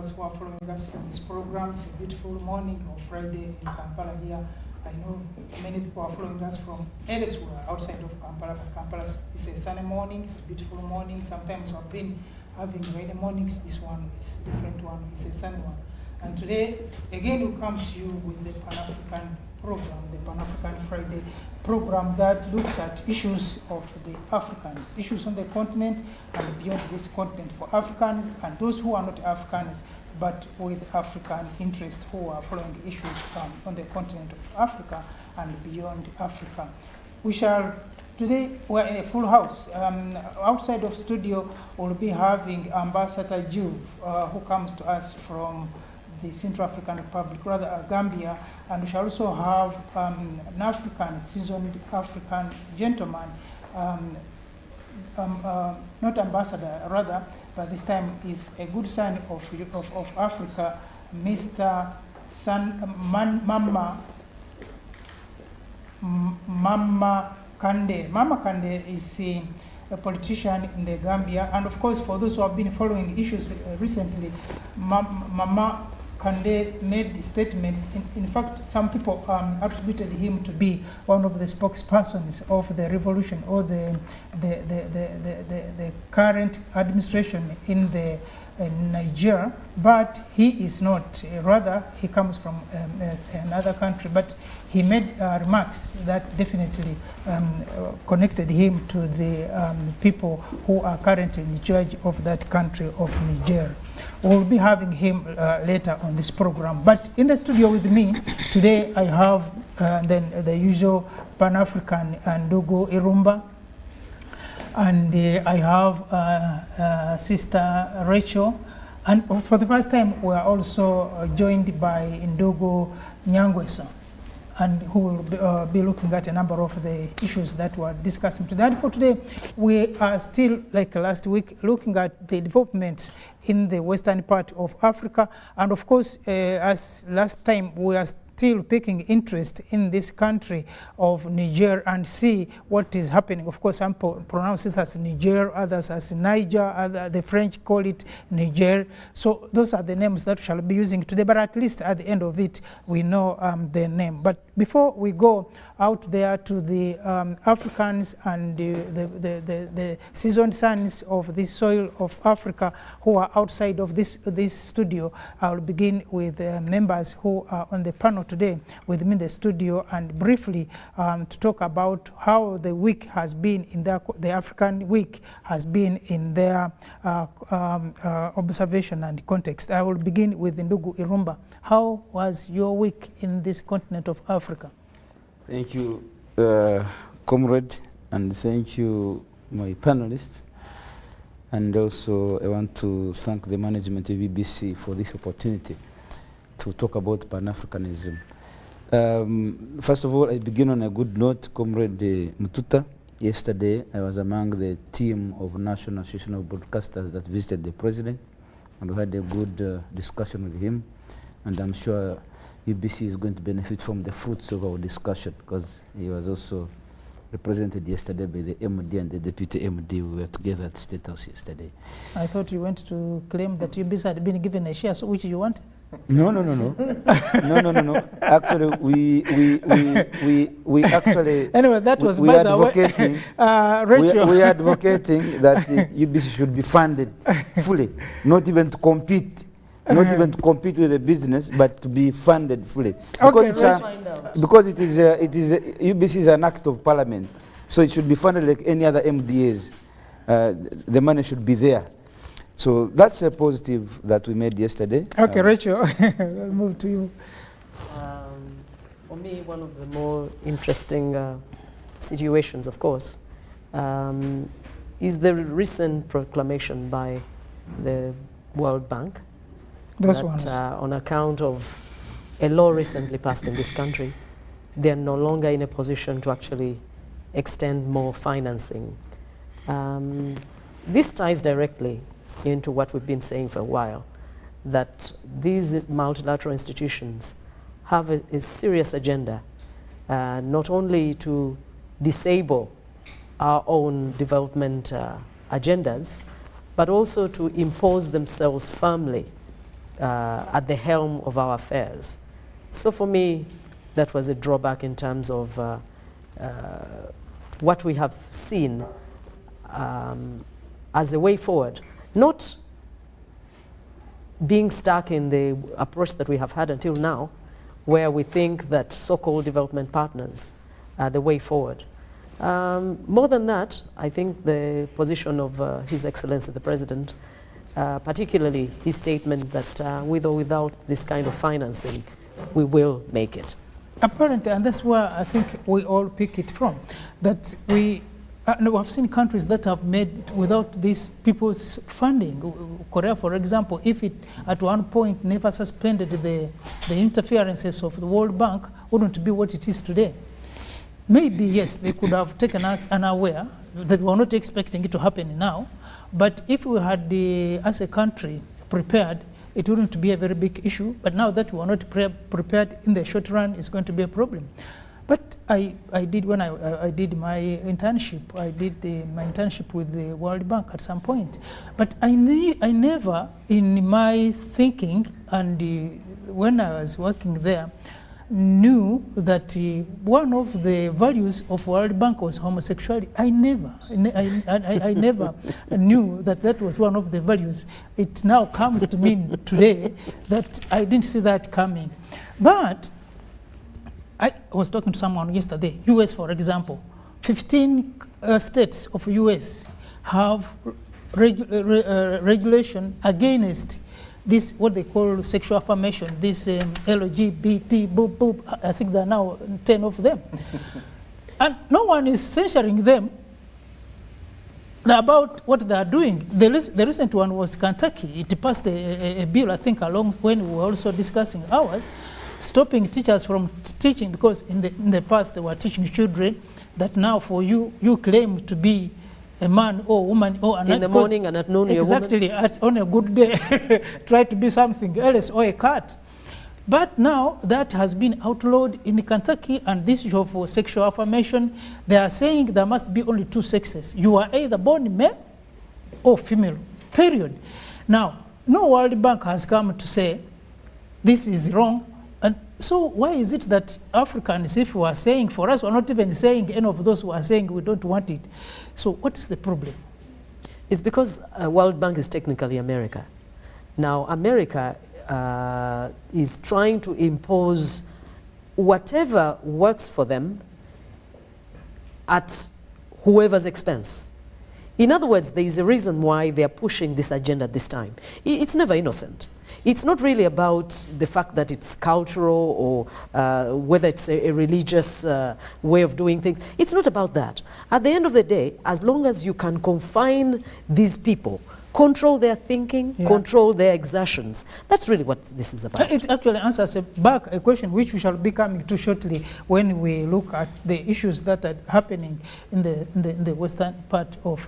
viewers who are following us in this program. It's a beautiful morning of Friday in Kampala here. I know many people are following us from elsewhere outside of Kampala. But Kampala is a sunny morning, it's a beautiful morning. Sometimes we've been having rainy mornings. This one is a different one, it's a sunny one. And today, again, we come to you with the Pan-African program, the Pan-African Friday program that looks at issues of the Africans, issues on the continent and beyond this continent for Africans and those who are not Africans, but with African interest who are following issues on the continent of Africa and beyond Africa. Today we're in a full house. Outside of studio, we'll be having Ambassador Juve, who comes to us from the Central African Republic, rather Gambia, and we shall also have an African, seasoned African gentleman, not ambassador, rather, but this time is a good son of Africa, Mr. Mama Kande. Mama Kande is a politician in the Gambia, and of course, for those who have been following issues recently, Mama Kande made statements. In fact, some people attributed him to be one of the spokespersons of the revolution or the current administration in Nigeria, but he is not. Rather, he comes from another country, but he made remarks that definitely connected him to the people who are currently in charge of that country of Niger. We'll be having him later on this program. But in the studio with me today, I have then the usual Pan-African Ndugu Irumba, and I have Sister Rachel, and for the first time we are also joined by Ndugu Nyangweso, and who will be looking at a number of the issues that we're discussing today. And for today, we are still, like last week, looking at the developments in the western part of Africa. And of course, as last time, we are still taking interest in this country of Niger and see what is happening. Of course, some pronounce it as Niger, others as Niger, the French call it Niger. So those are the names that we shall be using today, but at least at the end of it, we know the name. But before we go out there to the Africans and the seasoned sons of this soil of Africa who are outside of this studio, I'll begin with members who are on the panel today with me in the studio, and briefly to talk about how the week has been in the African week has been in their observation and context. I will begin with Ndugu Irumba. How was your week in this continent of Africa? Thank you, comrade, and thank you, my panelists. And also, I want to thank the management of BBC for this opportunity to talk about Pan-Africanism. First of all, I begin on a good note, Comrade Mututa. Yesterday, I was among the team of National Association of Broadcasters that visited the president, and we had a good discussion with him. And I'm sure UBC is going to benefit from the fruits of our discussion, because he was also represented yesterday by the MD and the Deputy MD. We were together at State House yesterday. I thought you went to claim that UBC had been given a share, so which you want? No. No. Actually, we actually. Anyway, that was we advocating. Rachel. We are advocating that UBC should be funded fully, not even to compete. Not even to compete with the business, but to be funded fully. Because, because it is UBC is an act of parliament, so it should be funded like any other MDAs. The money should be there. So that's a positive that we made yesterday. Okay, Rachel, I'll move to you. For me, one of the more interesting situations, of course, is the recent proclamation by the World Bank that on account of a law recently passed in this country, they are no longer in a position to actually extend more financing. This ties directly into what we've been saying for a while, that these multilateral institutions have a serious agenda, not only to disable our own development agendas, but also to impose themselves firmly at the helm of our affairs. So for me, that was a drawback in terms of what we have seen as a way forward, not being stuck in the approach that we have had until now, where we think that so-called development partners are the way forward. More than that, I think the position of His Excellency the President, particularly his statement that with or without this kind of financing, we will make it. Apparently, and that's where I think we all pick it from, that we have seen countries that have made without these people's funding. Korea, for example, if it at one point never suspended the interferences of the World Bank, wouldn't be what it is today. Maybe, yes, they could have taken us unaware, that we are not expecting it to happen now, but if we had, as a country, prepared, it wouldn't be a very big issue. But now that we are not prepared in the short run, it's going to be a problem. But I did, when I did my internship, I did my internship with the World Bank at some point. But I never, in my thinking, and when I was working there, knew that one of the values of World Bank was homosexuality. I never knew that that was one of the values. It now comes to me today that I didn't see that coming. But I was talking to someone yesterday, US for example, 15 states of US have regulation against this, what they call sexual affirmation, this LGBT, boop, boop, I think there are now 10 of them. And no one is censuring them about what they are doing. The recent one was Kentucky. It passed a bill, I think, along when we were also discussing ours, stopping teachers from teaching, because in the past they were teaching children that now for you claim to be a man or woman or an in the morning and at noon exactly, you're a woman. On a good day try to be something else or a cat. But now that has been outlawed in Kentucky, and this issue of sexual affirmation, they are saying there must be only two sexes. You are either born male or female, period. Now, no World Bank has come to say this is wrong. And so why is it that Africans, if we are saying, for us, we're not even saying any of those who are saying we don't want it. So what is the problem? It's because World Bank is technically America. Now, America is trying to impose whatever works for them at whoever's expense. In other words, there is a reason why they are pushing this agenda at this time. It's never innocent. It's not really about the fact that it's cultural or whether it's a religious way of doing things. It's not about that. At the end of the day, as long as you can confine these people, control their thinking, control their exertions, that's really what this is about. It actually answers back a question which we shall be coming to shortly when we look at the issues that are happening in the western part of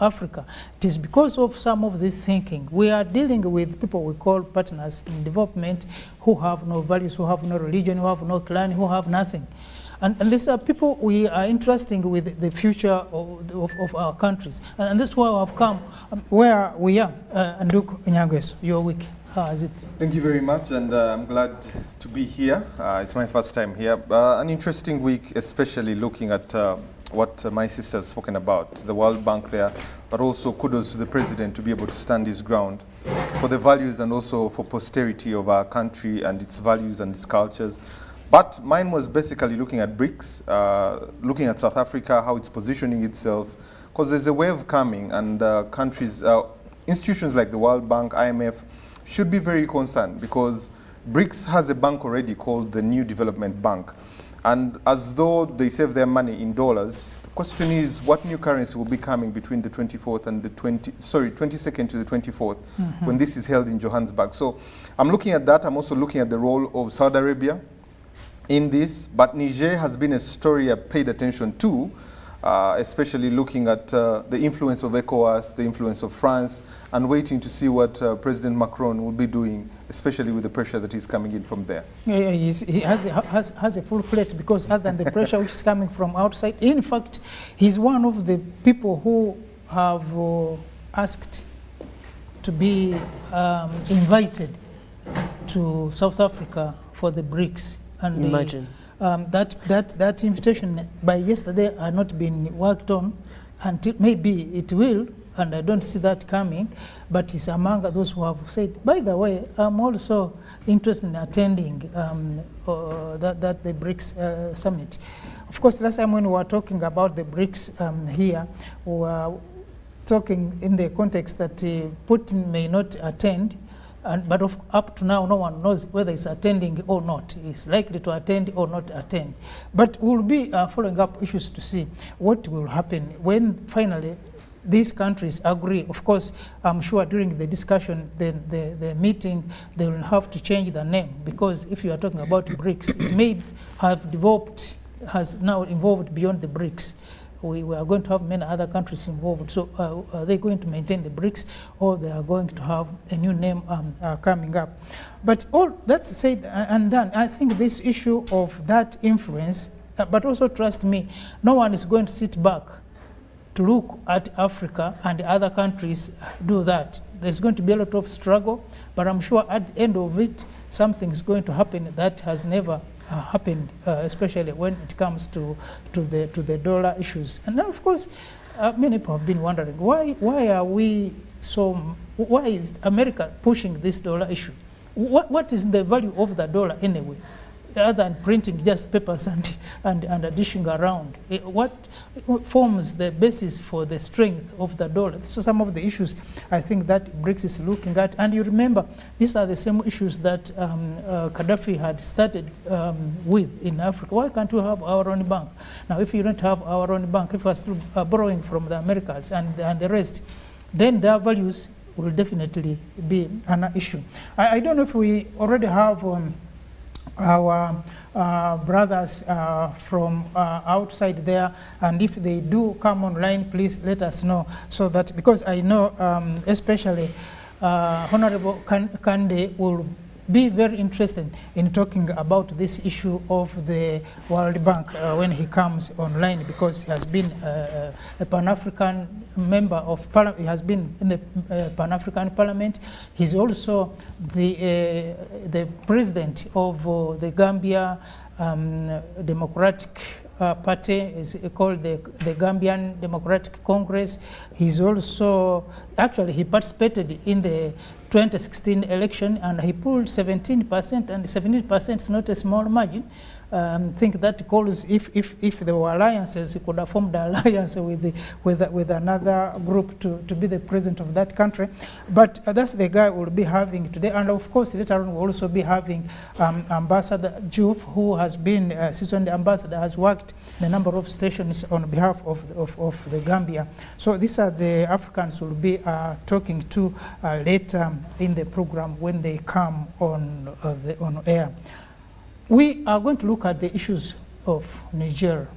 Africa. It is because of some of this thinking. We are dealing with people we call partners in development who have no values, who have no religion, who have no clan, who have nothing. And these are people we are interested with the future of our countries. And that's why we have come where we are. Nduku Nyangweso, your week, how is it? Thank you very much, and I'm glad to be here. It's my first time here. An interesting week, especially looking at what my sister has spoken about, the World Bank there, but also kudos to the President to be able to stand his ground for the values and also for posterity of our country and its values and its cultures. But mine was basically looking at BRICS, looking at South Africa, how it's positioning itself, because there's a wave coming, and countries, institutions like the World Bank, IMF, should be very concerned, because BRICS has a bank already called the New Development Bank. And as though they save their money in dollars, the question is what new currency will be coming between the 24th and the 22nd to the 24th, when this is held in Johannesburg. So I'm looking at that. I'm also looking at the role of Saudi Arabia in this, but Niger has been a story I paid attention to, especially looking at the influence of ECOWAS, the influence of France, and waiting to see what President Macron will be doing, especially with the pressure that is coming in from there. Yeah, he has a full plate, because other than the pressure which is coming from outside, in fact, he's one of the people who have asked to be invited to South Africa for the BRICS. And Imagine. That invitation by yesterday had not been worked on until maybe it will, and I don't see that coming, but it's among those who have said, by the way, I'm also interested in attending the BRICS summit. Of course, last time when we were talking about the BRICS here, we were talking in the context that Putin may not attend, but up to now, no one knows whether he's attending or not. He's likely to attend or not attend. But we'll be following up issues to see what will happen when finally these countries agree. Of course, I'm sure during the discussion, the meeting, they will have to change the name, because if you are talking about BRICS, it may have developed, has now evolved beyond the BRICS. We are going to have many other countries involved. So are they going to maintain the BRICS, or they are going to have a new name coming up? But all that said and done, I think this issue of that influence, but also trust me, no one is going to sit back to look at Africa and other countries do that. There's going to be a lot of struggle, but I'm sure at the end of it, something is going to happen that has never happened, especially when it comes to the dollar issues. And now, of course, many people have been wondering why are we so? Why is America pushing this dollar issue? What is the value of the dollar anyway, other than printing just papers and dishing around? What forms the basis for the strength of the dollar? These are some of the issues I think that BRICS is looking at. And you remember, these are the same issues that Gaddafi had started with in Africa. Why can't we have our own bank? Now, if you don't have our own bank, if we're still borrowing from the Americas and the rest, then their values will definitely be an issue. I don't know if we already have our brothers from outside there, and if they do come online, please let us know, so that, because I know especially Honorable Kande will be very interested in talking about this issue of the World Bank when he comes online, because he has been a Pan-African member of Parliament. He has been in the Pan-African Parliament. He's also the president of the Gambia Democratic Party, is called the Gambian Democratic Congress. He's also, actually he participated in the 2016 election and he pulled 17%, and 17% is not a small margin. I think that calls, if there were alliances, he could have formed an alliance with another group to be the president of that country. But that's the guy we'll be having today. And of course, later on, we'll also be having Ambassador Juf, who has been a seasoned ambassador, has worked in a number of stations on behalf of the Gambia. So these are the Africans we'll be talking to later in the program when they come on air. We are going to look at the issues of Niger.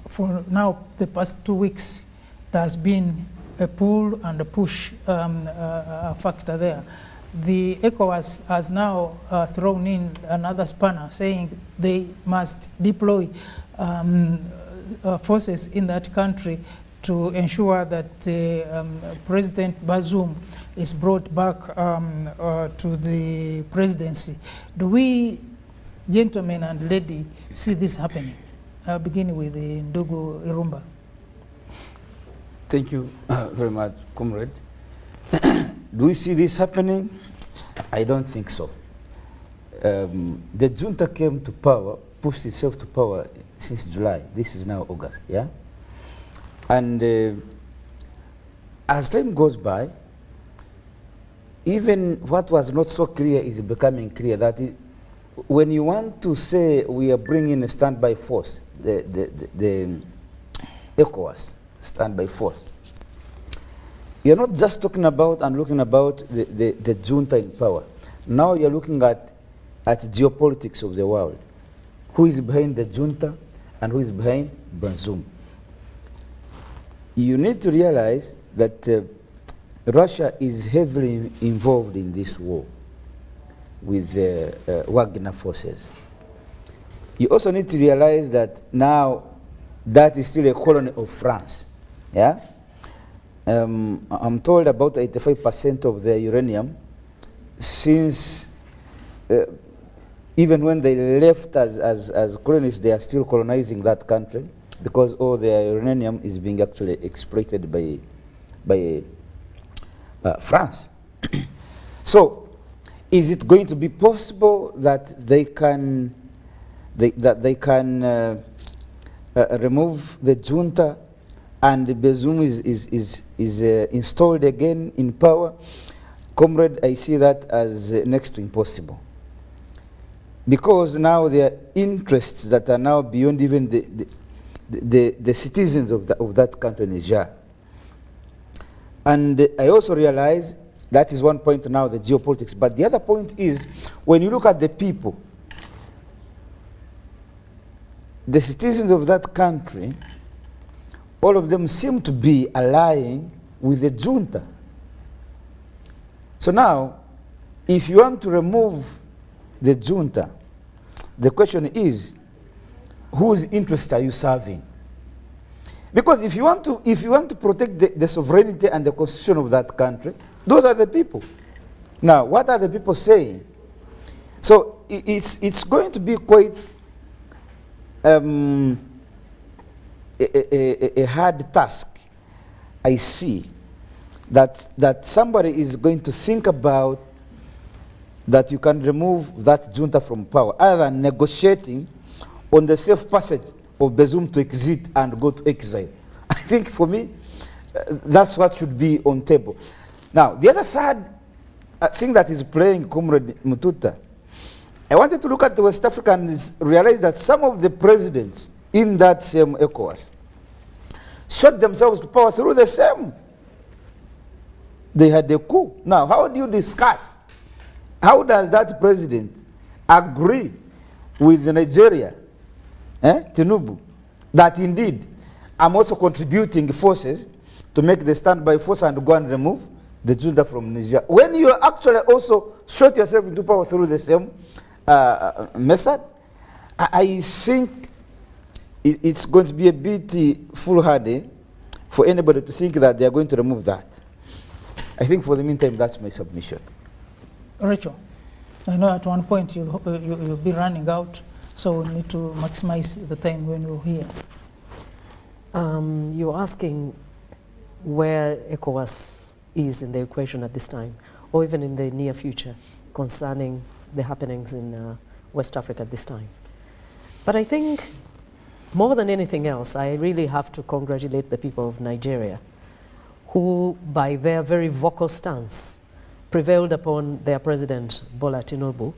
For now, the past 2 weeks, there has been a pull and a push factor there. The ECOWAS has now thrown in another spanner, saying they must deploy forces in that country to ensure that President Bazoum is brought back to the presidency. Do we, gentlemen and lady, see this happening? I'll begin with Ndugu Irumba. Thank you very much, comrade. Do we see this happening? I don't think so. The junta came to power, pushed itself to power since July. This is now August, yeah? And as time goes by, even what was not so clear is becoming clear, that when you want to say we are bringing a standby force, the ECOWAS standby force, you're not just talking about and looking about the junta in power. Now you're looking at geopolitics of the world. Who is behind the junta and who is behind Bazoum? You need to realize that Russia is heavily involved in this war with Wagner forces. You also need to realize that now that is still a colony of France. Yeah? I'm told about 85% of their uranium, since even when they left as colonists, they are still colonizing that country, because all their uranium is being actually exploited by France. So, is it going to be possible that they can remove the junta and Bazoum is installed again in power? Comrade, I see that as next to impossible, because now there are interests that are now beyond even the citizens of that country, Niger. And I also realize that is one point now, the geopolitics. But the other point is, when you look at the people, the citizens of that country, all of them seem to be allying with the junta. So now, if you want to remove the junta, the question is, whose interests are you serving? Because if you want to protect the sovereignty and the constitution of that country, those are the people. Now, what are the people saying? So it's going to be quite a hard task, I see, that somebody is going to think about that you can remove that junta from power, other than negotiating on the safe passage of Bazoum to exit and go to exile. I think for me, that's what should be on table. Now, the other third thing that is playing, Comrade Mututa, I wanted to look at the West Africa and realize that some of the presidents in that same ECOWAS shot themselves to power through the same. They had a coup. Now, how do you discuss? How does that president agree with Nigeria, Tinubu, that indeed I'm also contributing forces to make the standby force and go and remove the junta from Nigeria, when you actually also shot yourself into power through the same method? I think it's going to be a bit foolhardy for anybody to think that they are going to remove that. I think for the meantime, that's my submission. Rachel, I know at one point you'll be running out, so we need to maximize the time when you're here. You're asking where ECOWAS is in the equation at this time, or even in the near future, concerning the happenings in West Africa at this time. But I think, more than anything else, I really have to congratulate the people of Nigeria, who, by their very vocal stance, prevailed upon their president, Bola Tinubu,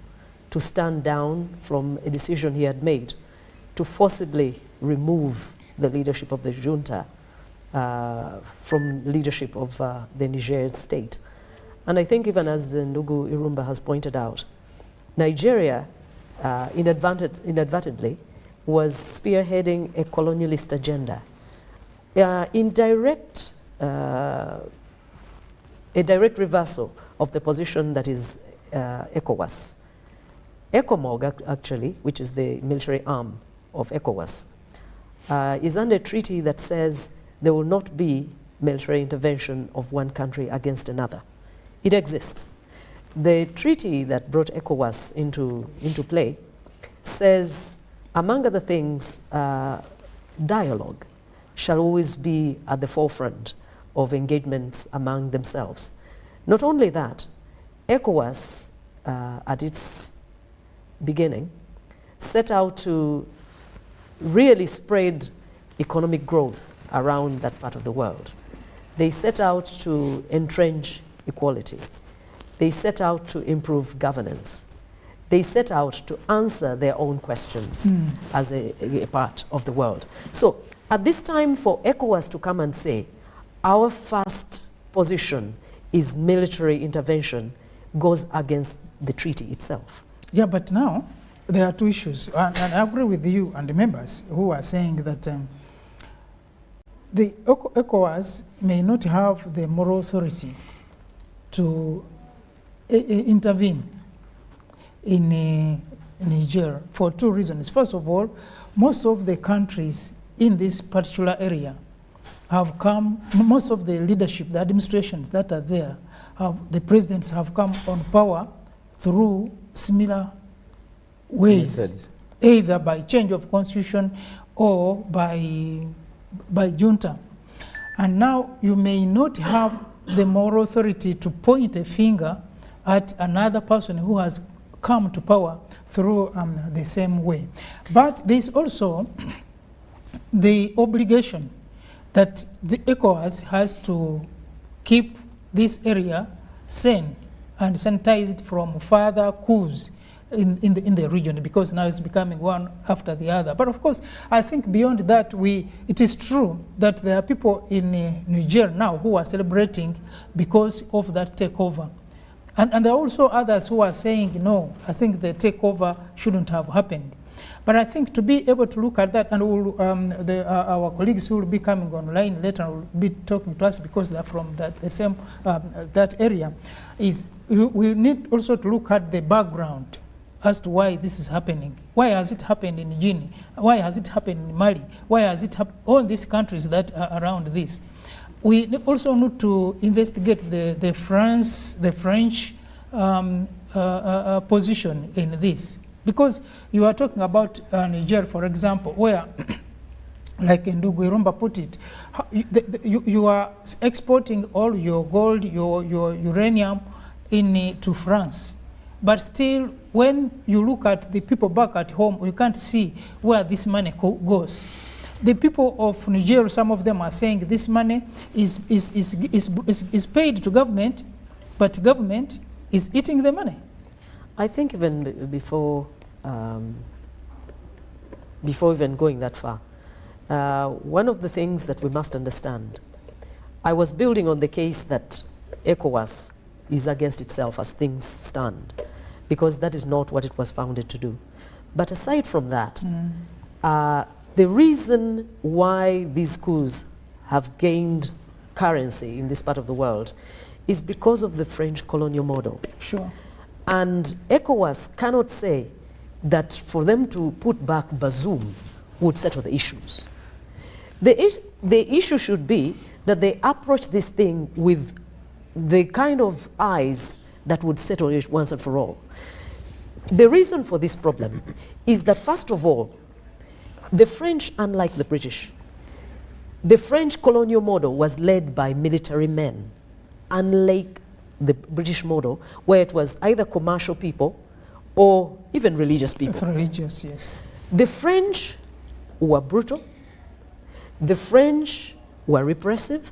to stand down from a decision he had made to forcibly remove the leadership of the junta from leadership of the Nigerian state. And I think, even as Ndugu Irumba has pointed out, Nigeria inadvertently was spearheading a colonialist agenda. A direct reversal of the position that is ECOWAS. ECOMOG, actually, which is the military arm of ECOWAS, is under a treaty that says there will not be military intervention of one country against another. It exists. The treaty that brought ECOWAS into play says, among other things, dialogue shall always be at the forefront of engagements among themselves. Not only that, ECOWAS, at its beginning, set out to really spread economic growth around that part of the world. They set out to entrench equality. They set out to improve governance. They set out to answer their own questions as a part of the world. So at this time, for ECOWAS to come and say, our first position is military intervention, goes against the treaty itself. Yeah, but now there are two issues. And I agree with you and the members who are saying that the ECOWAS may not have the moral authority to intervene in Niger for two reasons. First of all, most of the countries in this particular area have come, most of the leadership, the administrations that are there, the presidents have come on power through similar ways, Methods. either by change of constitution or by junta. And now you may not have the moral authority to point a finger at another person who has come to power through the same way. But there's also the obligation that the ECOWAS has to keep this area sane and sanitized from further coups in the region, because now it's becoming one after the other. But of course, I think beyond that, it is true that there are people in Niger now who are celebrating because of that takeover. And there are also others who are saying, no, I think the takeover shouldn't have happened. But I think to be able to look at that, and our colleagues who will be coming online later will be talking to us because they're from the same that area, is we need also to look at the background as to why this is happening. Why has it happened in Guinea? Why has it happened in Mali? Why has it happened all these countries that are around this? We also need to investigate the French position in this. Because you are talking about Niger, for example, where, like Ndugu Irumba put it, you are exporting all your gold, your uranium to France. But still, when you look at the people back at home, you can't see where this money goes. The people of Niger, some of them are saying this money is paid to government, but government is eating the money. I think even before even going that far, one of the things that we must understand, I was building on the case that ECOWAS is against itself as things stand, because that is not what it was founded to do. But aside from that, the reason why these coups have gained currency in this part of the world is because of the French colonial model. Sure. And ECOWAS cannot say that for them to put back Bazoum would settle the issues. The issue should be that they approach this thing with the kind of eyes that would settle it once and for all. The reason for this problem is that, first of all, the French, unlike the British, the French colonial model was led by military men, unlike the British model, where it was either commercial people or even religious people. Religious, yes. The French were brutal. The French were repressive.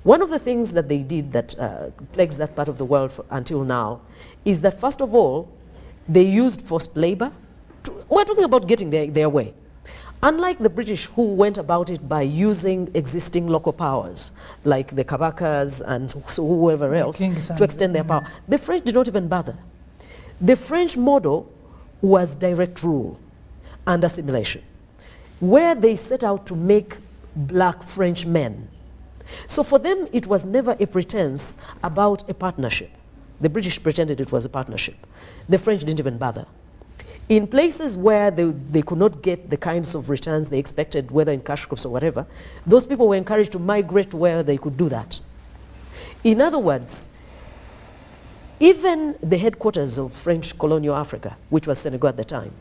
One of the things that they did that plagues that part of the world until now is that, first of all, they used forced labor. We're talking about getting their way. Unlike the British, who went about it by using existing local powers, like the Kabakas and so whoever else, to extend their power, the French did not even bother. The French model was direct rule and assimilation, where they set out to make black French men. So for them, it was never a pretense about a partnership. The British pretended it was a partnership. The French didn't even bother. In places where they could not get the kinds of returns they expected, whether in cash crops or whatever, those people were encouraged to migrate to where they could do that. In other words, even the headquarters of French colonial Africa, which was Senegal at the time,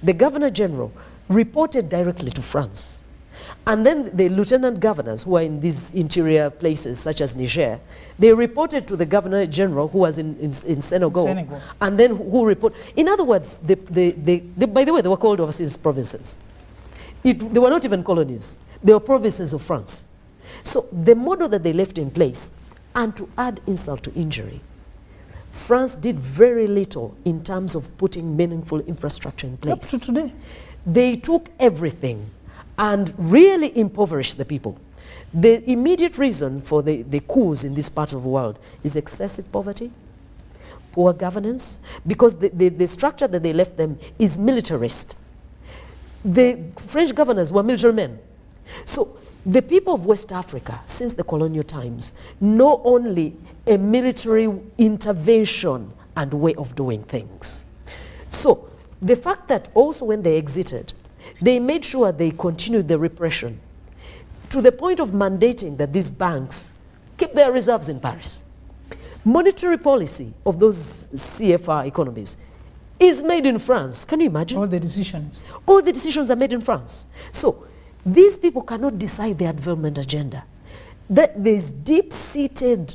the Governor General reported directly to France. And then the lieutenant governors who are in these interior places, such as Niger, they reported to the Governor General who was in Senegal, and then who report. In other words, by the way, they were called overseas provinces. They were not even colonies. They were provinces of France. So the model that they left in place, and to add insult to injury, France did very little in terms of putting meaningful infrastructure in place. Up to today. They took everything and really impoverished the people. The immediate reason for the coups in this part of the world is excessive poverty, poor governance, because the structure that they left them is militarist. The French governors were military men. So the people of West Africa, since the colonial times, know only a military intervention and way of doing things. So the fact that also when they exited, they made sure they continued the repression. to the point of mandating that these banks keep their reserves in Paris. Monetary policy of those CFR economies is made in France. Can you imagine? All the decisions. All the decisions are made in France. So these people cannot decide their development agenda. There's deep-seated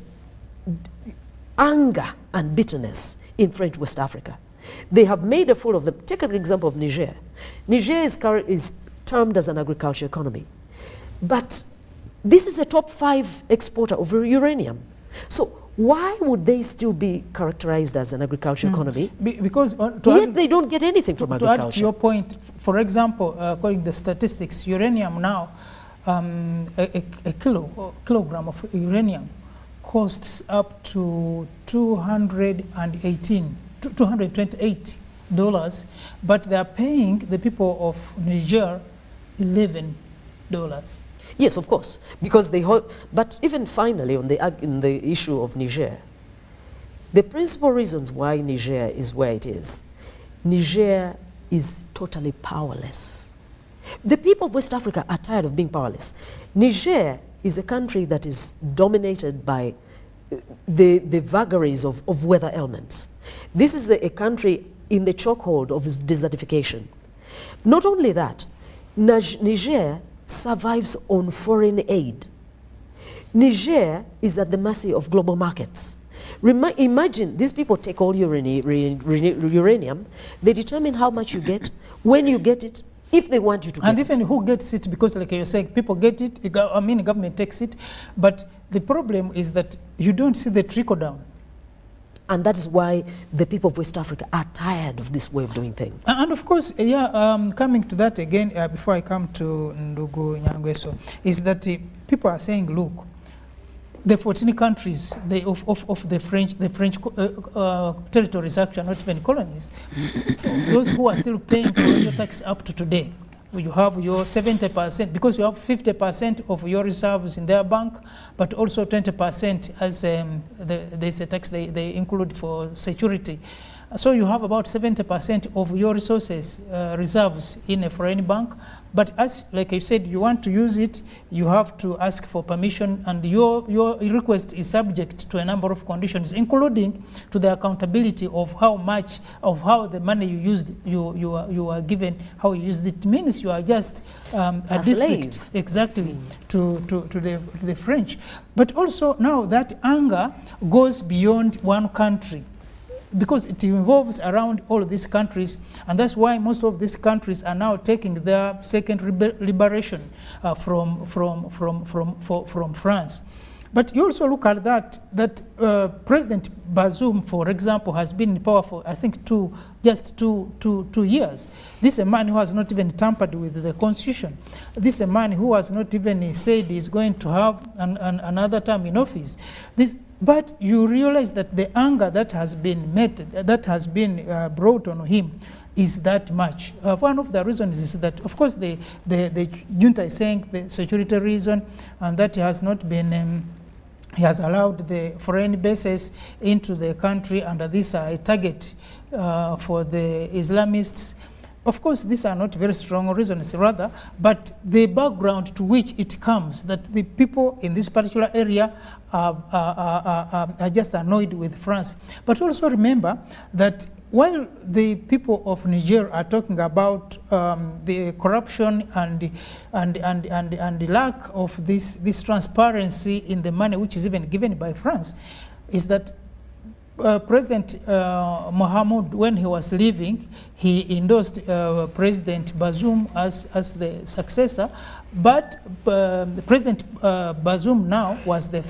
anger and bitterness in French West Africa. They have made a fool of them. Take the example of Niger. Niger is termed as an agriculture economy. But this is a top 5 exporter of uranium. So why would they still be characterized as an agriculture economy? Because yet they don't get anything from agriculture. To add to your point, for example, according to the statistics, uranium now, a kilogram of uranium costs up to $228, but they are paying the people of Niger $11. Yes, of course, because they hold. But even finally, on in the issue of Niger, the principal reasons why Niger is where it is, Niger is totally powerless. The people of West Africa are tired of being powerless. Niger is a country that is dominated by the vagaries of weather elements. This is a country in the chokehold of desertification. Not only that, Niger survives on foreign aid. Niger is at the mercy of global markets. Imagine these people take all uranium, they determine how much you get, when you get it, if they want you to get it. And even who gets it, because like you're saying, people get it, I mean, the government takes it, but the problem is that you don't see the trickle down. And that is why the people of West Africa are tired of this way of doing things. And of course, coming to that again, before I come to Ndugu Nyangweso, is that people are saying, look, the 14 countries of the French territories actually are not even colonies. Those who are still paying colonial tax up to today, you have your 70%, because you have 50% of your reserves in their bank, but also 20% as there's a tax they include for security. So you have about 70% of your resources reserves in a foreign bank. But as, like I said, you want to use it, you have to ask for permission, and your request is subject to a number of conditions, including to the accountability of how much, of how the money you used, you are given, how you used it. It means you are just a district, exactly, to the French. But also now that anger goes beyond one country, because it involves around all of these countries, and that's why most of these countries are now taking their second liberation from France. But you also look at that President Bazoum, for example, has been in power for, I think, just two years. This is a man who has not even tampered with the constitution. This is a man who has not even said he's going to have another term in office. But you realize that the anger that has been brought on him is that much. One of the reasons is that, of course, the junta is saying the security reason, and that he has not been, he has allowed the foreign bases into the country, and this are a target for the Islamists. Of course, these are not very strong reasons, rather, but the background to which it comes, that the people in this particular area are just annoyed with France. But also remember that while the people of Niger are talking about the corruption and the lack of this transparency in the money which is even given by France, is that President Mohamed, when he was leaving, he endorsed President Bazoum as the successor, but President Bazoum now was the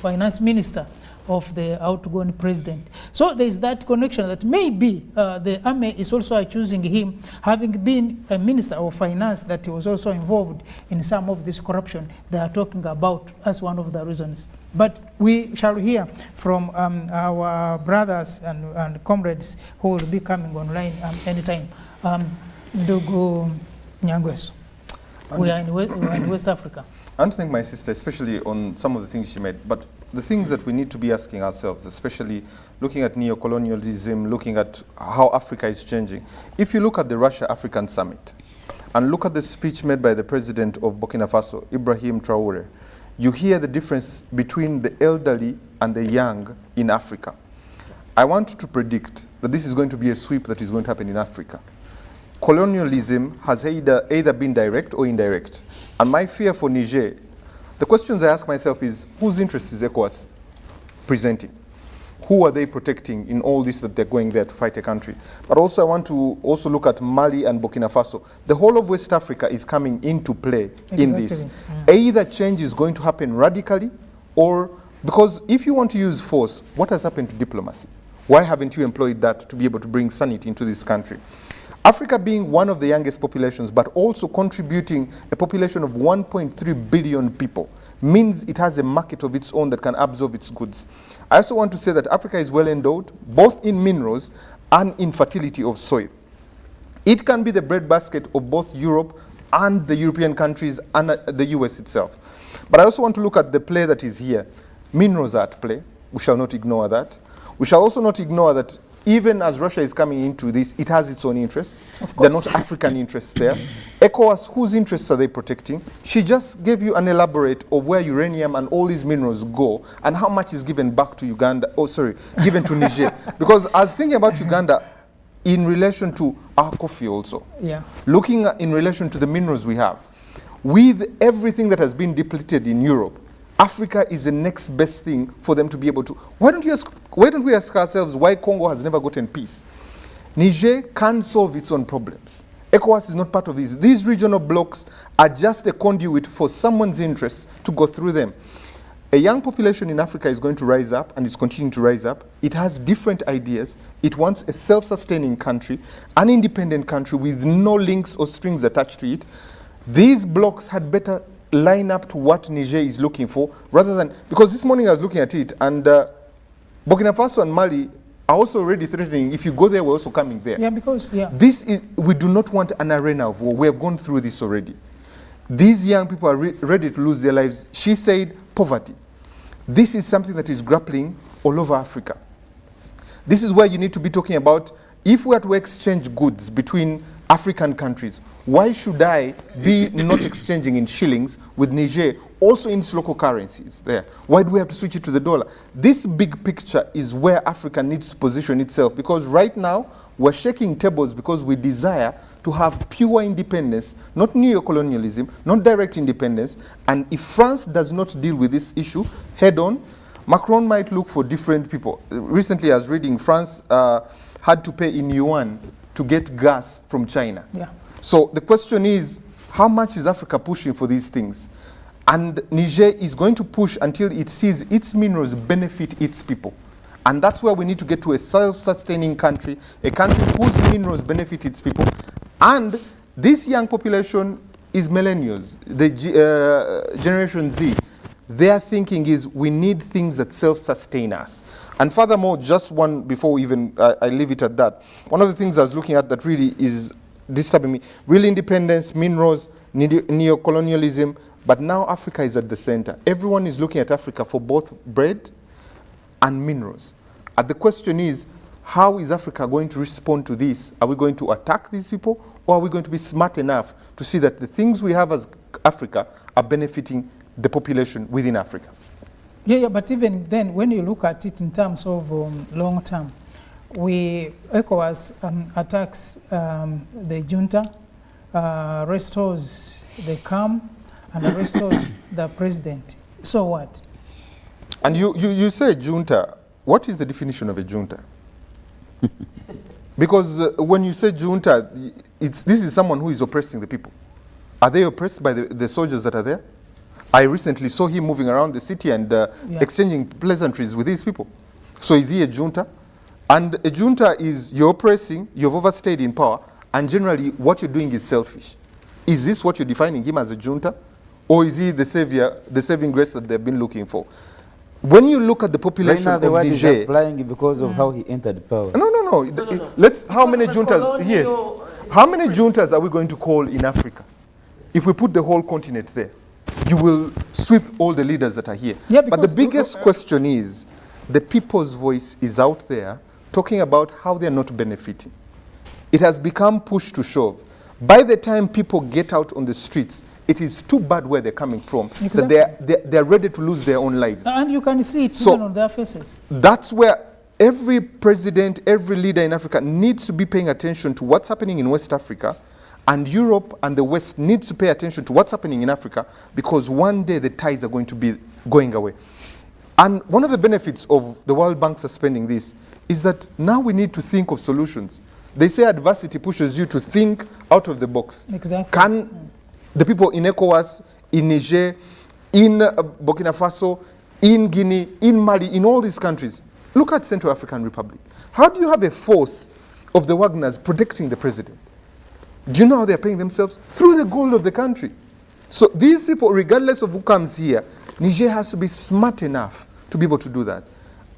finance minister of the outgoing president. So there is that connection that maybe the army is also accusing him, having been a minister of finance, that he was also involved in some of this corruption they are talking about as one of the reasons. But we shall hear from our brothers and comrades who will be coming online anytime. Ndugu Nyangweso, we are in West Africa. I don't think my sister, especially on some of the things she made, but the things that we need to be asking ourselves, especially looking at neocolonialism, looking at how Africa is changing. If you look at the Russia-African Summit, and look at the speech made by the president of Burkina Faso, Ibrahim Traore, you hear the difference between the elderly and the young in Africa. I want to predict that this is going to be a sweep that is going to happen in Africa. Colonialism has either been direct or indirect. And my fear for Niger, the questions I ask myself is, whose interest is ECOWAS presenting? Who are they protecting in all this that they're going there to fight a country? But also I want to also look at Mali and Burkina Faso. The whole of West Africa is coming into play in this. Either change is going to happen radically, or because if you want to use force, what has happened to diplomacy? Why haven't you employed that to be able to bring sanity into this country? Africa being one of the youngest populations, but also contributing a population of 1.3 billion people, means it has a market of its own that can absorb its goods. I also want to say that Africa is well endowed, both in minerals and in fertility of soil. It can be the breadbasket of both Europe and the European countries and the US itself. But I also want to look at the play that is here. Minerals are at play. We shall not ignore that. We shall also not ignore that even as Russia is coming into this, it has its own interests. They're not African interests there. ECOWAS, whose interests are they protecting? She just gave you an elaborate of where uranium and all these minerals go and how much is given back to Uganda, given to Niger. Because I was thinking about Uganda in relation to our coffee also. Yeah. Looking at, in relation to the minerals we have. With everything that has been depleted in Europe, Africa is the next best thing for them to be able to. Why don't we ask ourselves why Congo has never gotten peace? Niger can solve its own problems. ECOWAS is not part of this. These regional blocks are just a conduit for someone's interests to go through them. A young population in Africa is going to rise up and is continuing to rise up. It has different ideas. It wants a self-sustaining country, an independent country with no links or strings attached to it. These blocks had better line up to what Niger is looking for, rather than, because this morning I was looking at it, and Burkina Faso and Mali are also already threatening, if you go there, we're also coming there. Yeah, because, this is, we do not want an arena of war. We have gone through this already. These young people are ready to lose their lives. She said poverty. This is something that is grappling all over Africa. This is where you need to be talking about, if we are to exchange goods between African countries, why should I be not exchanging in shillings with Niger, also in its local currencies there? Why do we have to switch it to the dollar? This big picture is where Africa needs to position itself, because right now we're shaking tables because we desire to have pure independence, not neo-colonialism, not direct independence. And if France does not deal with this issue head on, Macron might look for different people. Recently I was reading France had to pay in yuan to get gas from China. Yeah. So the question is, how much is Africa pushing for these things? And Niger is going to push until it sees its minerals benefit its people. And that's where we need to get to a self-sustaining country, a country whose minerals benefit its people. And this young population is millennials, the Generation Z. Their thinking is, we need things that self-sustain us. And furthermore, just one, before even I leave it at that, one of the things I was looking at that really is disturbing me, real independence, minerals, neo-colonialism, but now Africa is at the center. Everyone is looking at Africa for both bread and minerals. And the question is, how is Africa going to respond to this? Are we going to attack these people, or are we going to be smart enough to see that the things we have as Africa are benefiting the population within Africa? Yeah, but even then, when you look at it in terms of long term, ECOWAS attacks the junta, restores the calm, and restores the president. So what? And you say junta. What is the definition of a junta? Because when you say junta, this is someone who is oppressing the people. Are they oppressed by the soldiers that are there? I recently saw him moving around the city and exchanging pleasantries with these people. So is he a junta? And a junta is, you're oppressing, you've overstayed in power, and generally what you're doing is selfish. Is this what you're defining him as, a junta? Or is he the savior, the saving grace that they've been looking for? When you look at the population right now, the of Niger, Niger, is applying because of how he entered power. No. Let's. How many juntas? Yes. How many juntas are we going to call in Africa? If we put the whole continent there, you will sweep all the leaders that are here. Yeah, but the biggest question is, the people's voice is out there talking about how they're not benefiting. It has become push to shove. By the time people get out on the streets, it is too bad where they're coming from, Exactly. that they're ready to lose their own lives. And you can see it So- even on their faces. That's where every president, every leader in Africa needs to be paying attention to what's happening in West Africa, and Europe and the West needs to pay attention to what's happening in Africa, because one day the ties are going to be going away. And one of the benefits of the World Bank suspending this is that now we need to think of solutions. They say adversity pushes you to think out of the box. Exactly. Can the people in ECOWAS, in Niger, in Burkina Faso, in Guinea, in Mali, in all these countries, look at Central African Republic. How do you have a force of the Wagners protecting the president? Do you know how they're paying themselves? Through the gold of the country. So these people, regardless of who comes here, Niger has to be smart enough to be able to do that.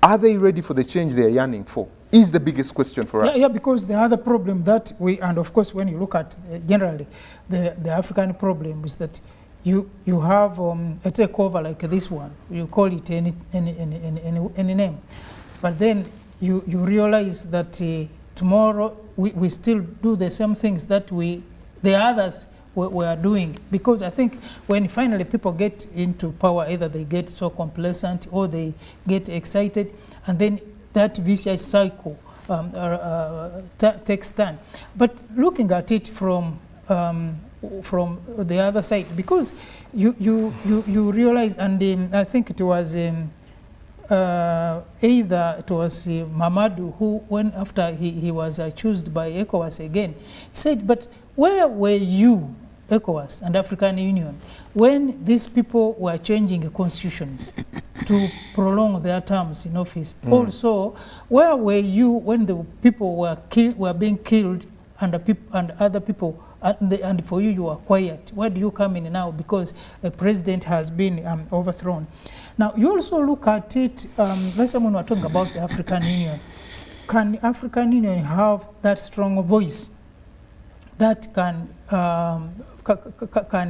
Are they ready for the change they're yearning for? Is the biggest question for us. Yeah, because the other problem that we, and of course when you look at generally the African problem is that you have a takeover like this one, you call it any name, but then you realize that tomorrow we still do the same things that the others were doing, because I think when finally people get into power, either they get so complacent or they get excited, and then that vicious cycle takes time. But looking at it from the other side, because you realize, and I think it was either it was Mamadou who, when after he was chosen by ECOWAS again, he said, but where were you, ECOWAS and African Union, when these people were changing constitutions to prolong their terms in office? Also, where were you when the people were being killed and other people, and for you, you are quiet? Where do you come in now? Because a president has been overthrown. Now, you also look at it, let's say when we're talking about the African Union, can the African Union have that strong voice that can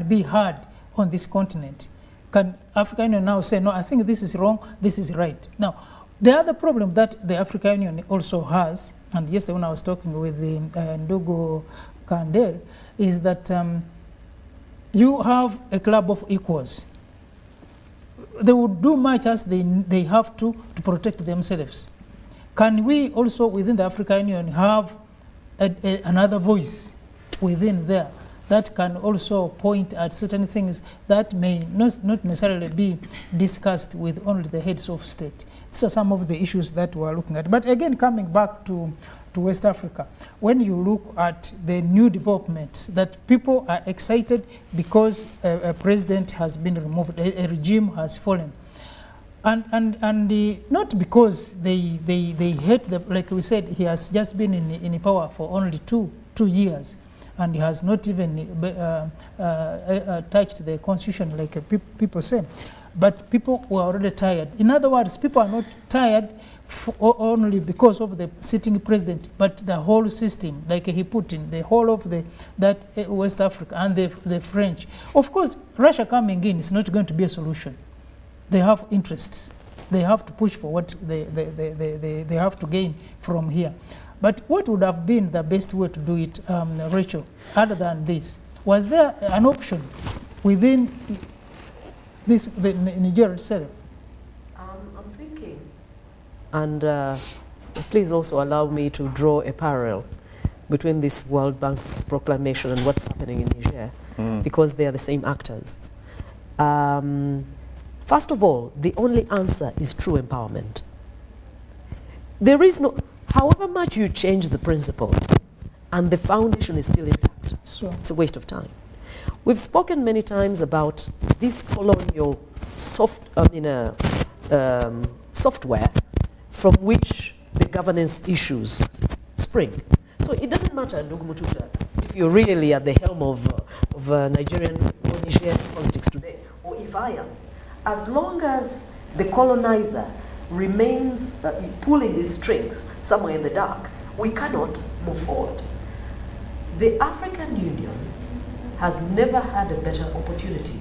be heard on this continent? Can African Union now say, no, I think this is wrong, this is right? Now, the other problem that the African Union also has, and yesterday when I was talking with the Ndugu Kandel, is that you have a club of equals. They would do much as they have to protect themselves. Can we also, within the African Union, have another voice within there that can also point at certain things that may not necessarily be discussed with only the heads of state? These are some of the issues that we're looking at. But again, coming back to West Africa, when you look at the new developments, that people are excited because a president has been removed, a regime has fallen. And not because they hate the, like we said, he has just been in power for only two years, and he has not even touched the constitution like people say. But people were already tired. In other words, people are not tired only because of the sitting president, but the whole system, like he put in, the whole of that West Africa and the French. Of course, Russia coming in is not going to be a solution. They have interests. They have to push for what they have to gain from here. But what would have been the best way to do it, Rachel, other than this? Was there an option within the Niger itself? I'm thinking, and please also allow me to draw a parallel between this World Bank proclamation and what's happening in Niger, because they are the same actors. First of all, the only answer is true empowerment. There is no, however much you change the principles and the foundation is still intact, So, it's a waste of time. We've spoken many times about this colonial software from which the governance issues spring. So it doesn't matter, Ndugu Mututa, if you're really at the helm of Nigerian or Nigerian politics today, or if I am, as long as the colonizer remains pulling these strings somewhere in the dark, we cannot move forward. The African Union has never had a better opportunity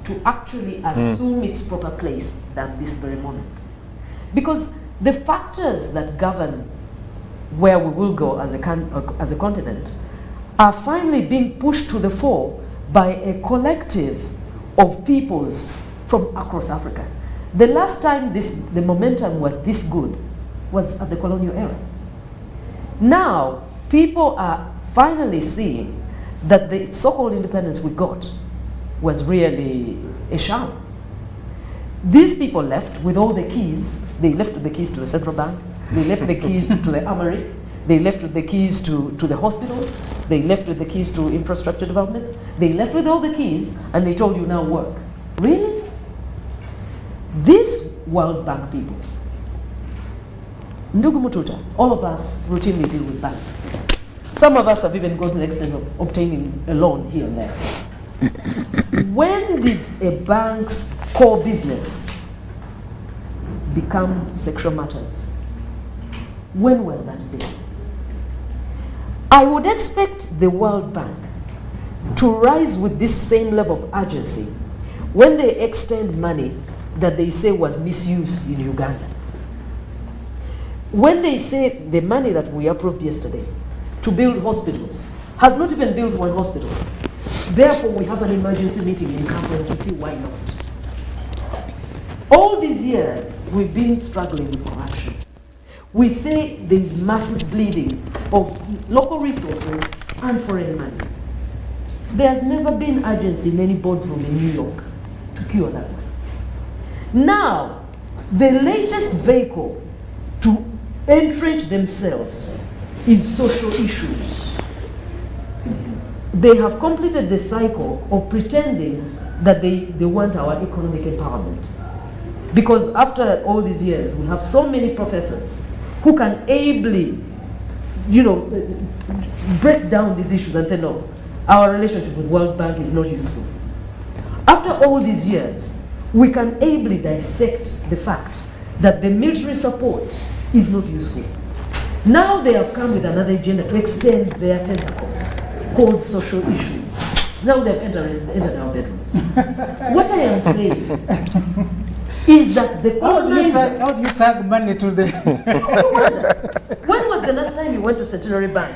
to actually assume its proper place than this very moment. Because the factors that govern where we will go as a continent are finally being pushed to the fore by a collective of peoples from across Africa. The last time the momentum was this good was at the colonial era. Now, people are finally seeing that the so-called independence we got was really a sham. These people left with all the keys. They left with the keys to the central bank. They left the keys to the armory. They left with the keys to the hospitals. They left with the keys to infrastructure development. They left with all the keys, and they told you now work. Really? These World Bank people, Ndugu Mututa, all of us routinely deal with banks. Some of us have even gone to the extent of obtaining a loan here and there. When did a bank's core business become sexual matters? When was that day? I would expect the World Bank to rise with this same level of urgency when they extend money that they say was misused in Uganda. When they say the money that we approved yesterday to build hospitals has not even built one hospital. Therefore, we have an emergency meeting in Kampala to see why not. All these years, we've been struggling with corruption. We say there's massive bleeding of local resources and foreign money. There's never been urgency in any boardroom in New York to cure that one. Now, the latest vehicle to entrench themselves is social issues. They have completed the cycle of pretending that they want our economic empowerment. Because after all these years, we have so many professors who can ably, break down these issues and say, no, our relationship with World Bank is not useful. After all these years, we can ably dissect the fact that the military support is not useful. Now they have come with another agenda to extend their tentacles, called social issues. Now they've entered our bedrooms. What I am saying is that the colonizer... How do you tag money to the... When was the last time you went to Centenary Bank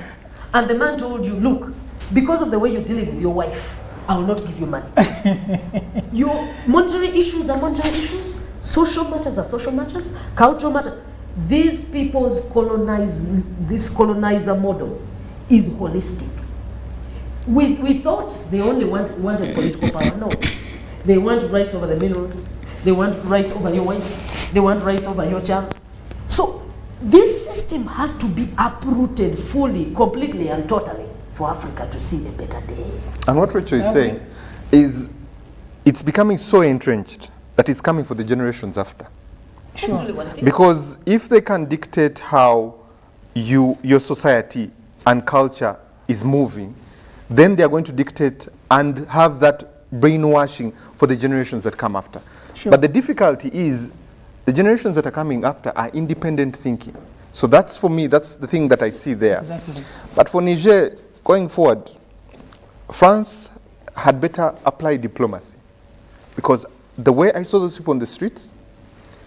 and the man told you, look, because of the way you're dealing with your wife, I will not give you money. Your monetary issues are monetary issues, social matters are social matters, cultural matters. These people's this colonizer model is holistic. We thought they only wanted political power. No. They want rights over the minerals. They want rights over your wife. They want rights over your child. So this system has to be uprooted fully, completely and totally for Africa to see a better day. And what Rachel is saying is it's becoming so entrenched that it's coming for the generations after. That's really what it is. Because if they can dictate how your society and culture is moving, then they are going to dictate and have that brainwashing for the generations that come after. Sure. But the difficulty is the generations that are coming after are independent thinking. So that's, for me, that's the thing that I see there. Exactly. But for Niger, going forward, France had better apply diplomacy. Because the way I saw those people on the streets,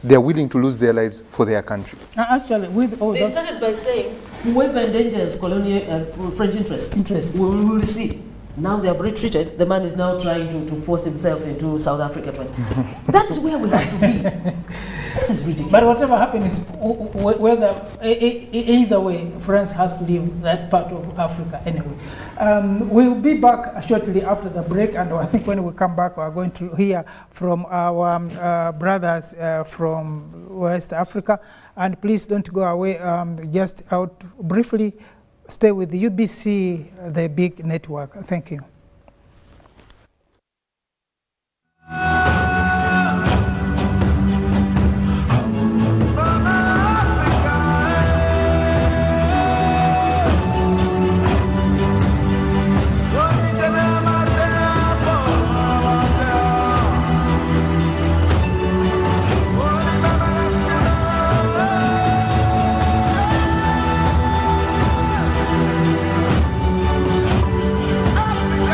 they are willing to lose their lives for their country. Actually, with all They that... started by saying, whoever endangers colonial French interests, we will see. Now they have retreated. The man is now trying to force himself into South Africa. That's where we have to be. This is ridiculous. But whatever happens, whether either way, France has to leave that part of Africa anyway. We'll be back shortly after the break, and I think when we come back, we're going to hear from our brothers from West Africa. And please don't go away. Just out briefly, stay with the UBC, the big network. Thank you. Africa.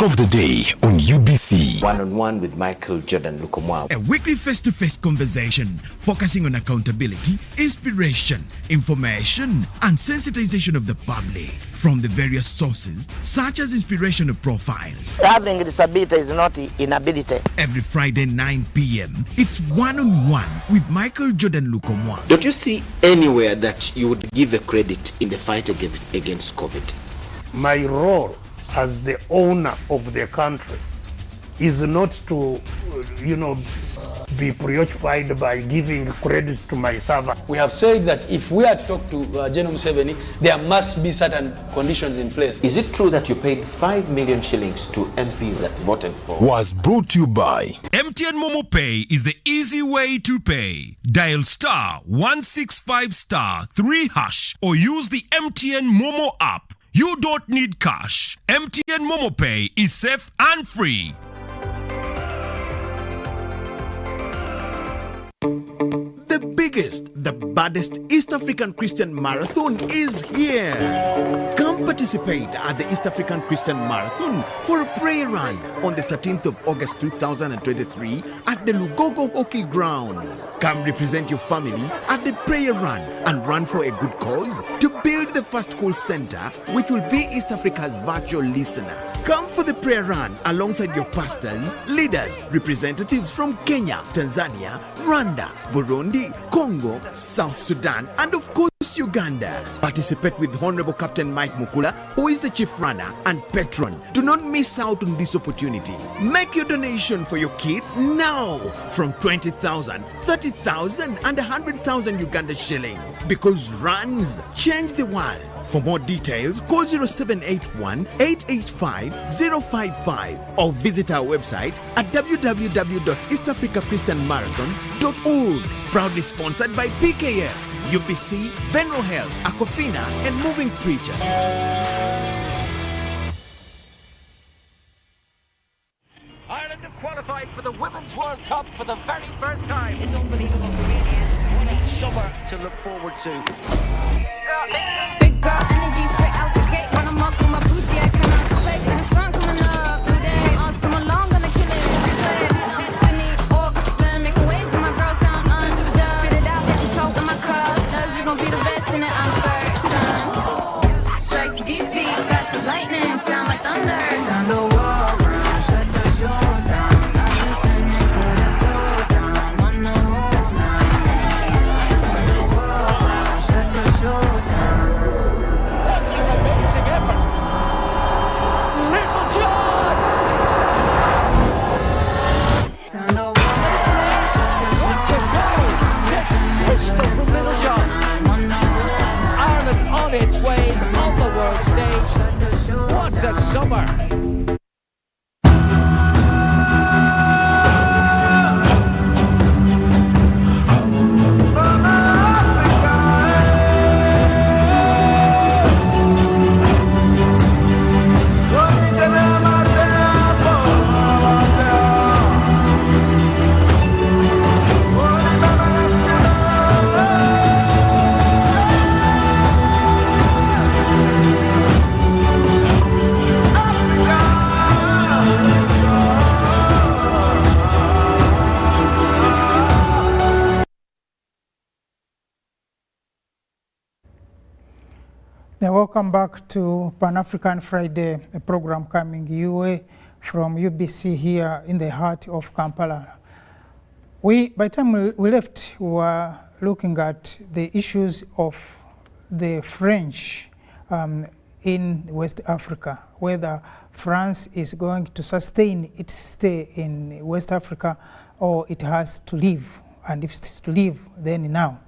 of the day on UBC. One-on-one with Michael Jordan Lukomwa. A weekly face-to-face conversation focusing on accountability, inspiration, information, and sensitization of the public from the various sources such as inspirational profiles. Having disability is not inability. Every Friday 9 p.m. it's one-on-one with Michael Jordan Lukomwa. Don't you see anywhere that you would give a credit in the fight against COVID? My role as the owner of the country is not to, be preoccupied by giving credit to my servant. We have said that if we are to talk to General Museveni, there must be certain conditions in place. Is it true that you paid 5 million shillings to MPs that voted for? Was brought to you by MTN Momo Pay is the easy way to pay. Dial *165*3# or use the MTN Momo app. You don't need cash. MTN Momo Pay is safe and free. The biggest, the baddest East African Christian Marathon is here. Come participate at the East African Christian Marathon for a prayer run on the 13th of August 2023 at the Lugogo Hockey Grounds. Come represent your family at the prayer run and run for a good cause to build the first call center, which will be East Africa's virtual listener. Come for the prayer run alongside your pastors, leaders, representatives from Kenya, Tanzania, Rwanda, Burundi, Congo, South Sudan, and of course Uganda. Participate with Honorable Captain Mike Mukula, who is the chief runner and patron. Do not miss out on this opportunity. Make your donation for your kid now from 20,000, 30,000, and 100,000 Uganda shillings, because runs change the world. For more details, call 0781-885-055 or visit our website at www.eastafricachristianmarathon.org. Proudly sponsored by PKF, UBC, Venro Health, Aquafina, and Moving Preacher. Ireland have qualified for the Women's World Cup for the very first time. It's unbelievable. What a summer to look forward to. Big girl energy straight out the gate. When I'm up with my boots, yeah, I come out the place. And the sun coming up, blue day. Awesome, along, gonna kill it. Replay. Sydney, Auckland, making waves with my girls down under. Spit it out, get your talk in my colors. We gon' be the best in it, I'm certain. Strike to defeat, fast as lightning, sound like thunder. Turn the world round, shut the show down. I just standing, couldn't slow down. On the whole night. Turn the world round, shut the show down. What an amazing effort. Little John! Turn the world round, shut the show down. Set pistol from Little John. Ireland on its way on the world stage. What a summer! Welcome back to Pan-African Friday, a program coming your way from UBC here in the heart of Kampala. By the time we left, we were looking at the issues of the French in West Africa, whether France is going to sustain its stay in West Africa or it has to leave, and if it's to leave, then now.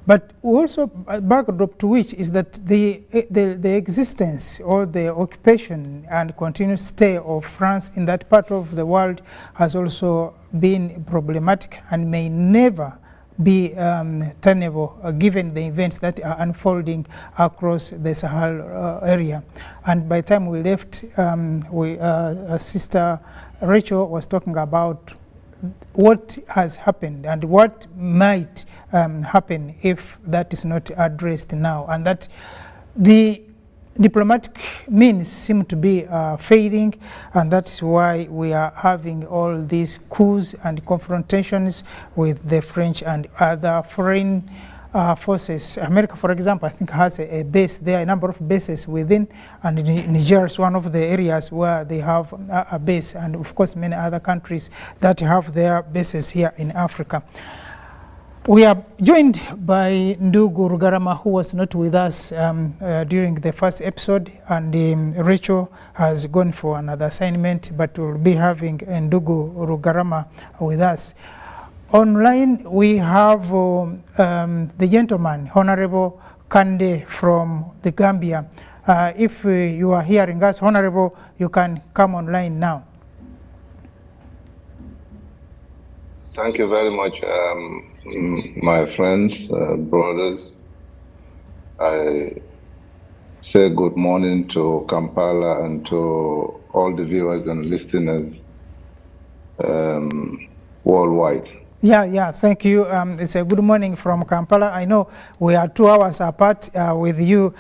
But also a backdrop to which is that the existence or the occupation and continuous stay of France in that part of the world has also been problematic and may never be tenable given the events that are unfolding across the Sahel area. And by the time we left, Sister Rachel was talking about what has happened and what might happen if that is not addressed now, and that the diplomatic means seem to be fading, and that's why we are having all these coups and confrontations with the French and other foreign forces. America, for example, I think has a base there, a number of bases within, and Niger is one of the areas where they have a base, and of course many other countries that have their bases here in Africa. We are joined by Ndugu Rugarama, who was not with us during the first episode, and Rachel has gone for another assignment, but we'll be having Ndugu Rugarama with us. Online, we have the gentleman, Honorable Kande from the Gambia. If you are hearing us, Honorable, you can come online now. Thank you very much, my friends, brothers. I say good morning to Kampala and to all the viewers and listeners worldwide. Yeah, thank you. It's a good morning from Kampala. I know we are 2 hours apart with you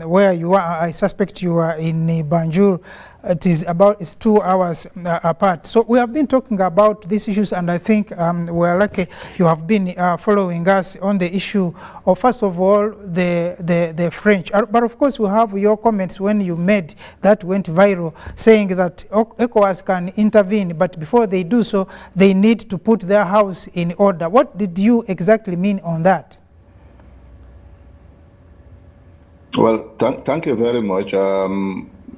where you are. I suspect you are in Banjul. It's 2 hours apart. So we have been talking about these issues, and I think we're lucky you have been following us on the issue of, first of all, the French. But of course, we have your comments when you made that went viral, saying that ECOWAS can intervene, but before they do so, they need to put their house in order. What did you exactly mean on that? Well, thank you very much.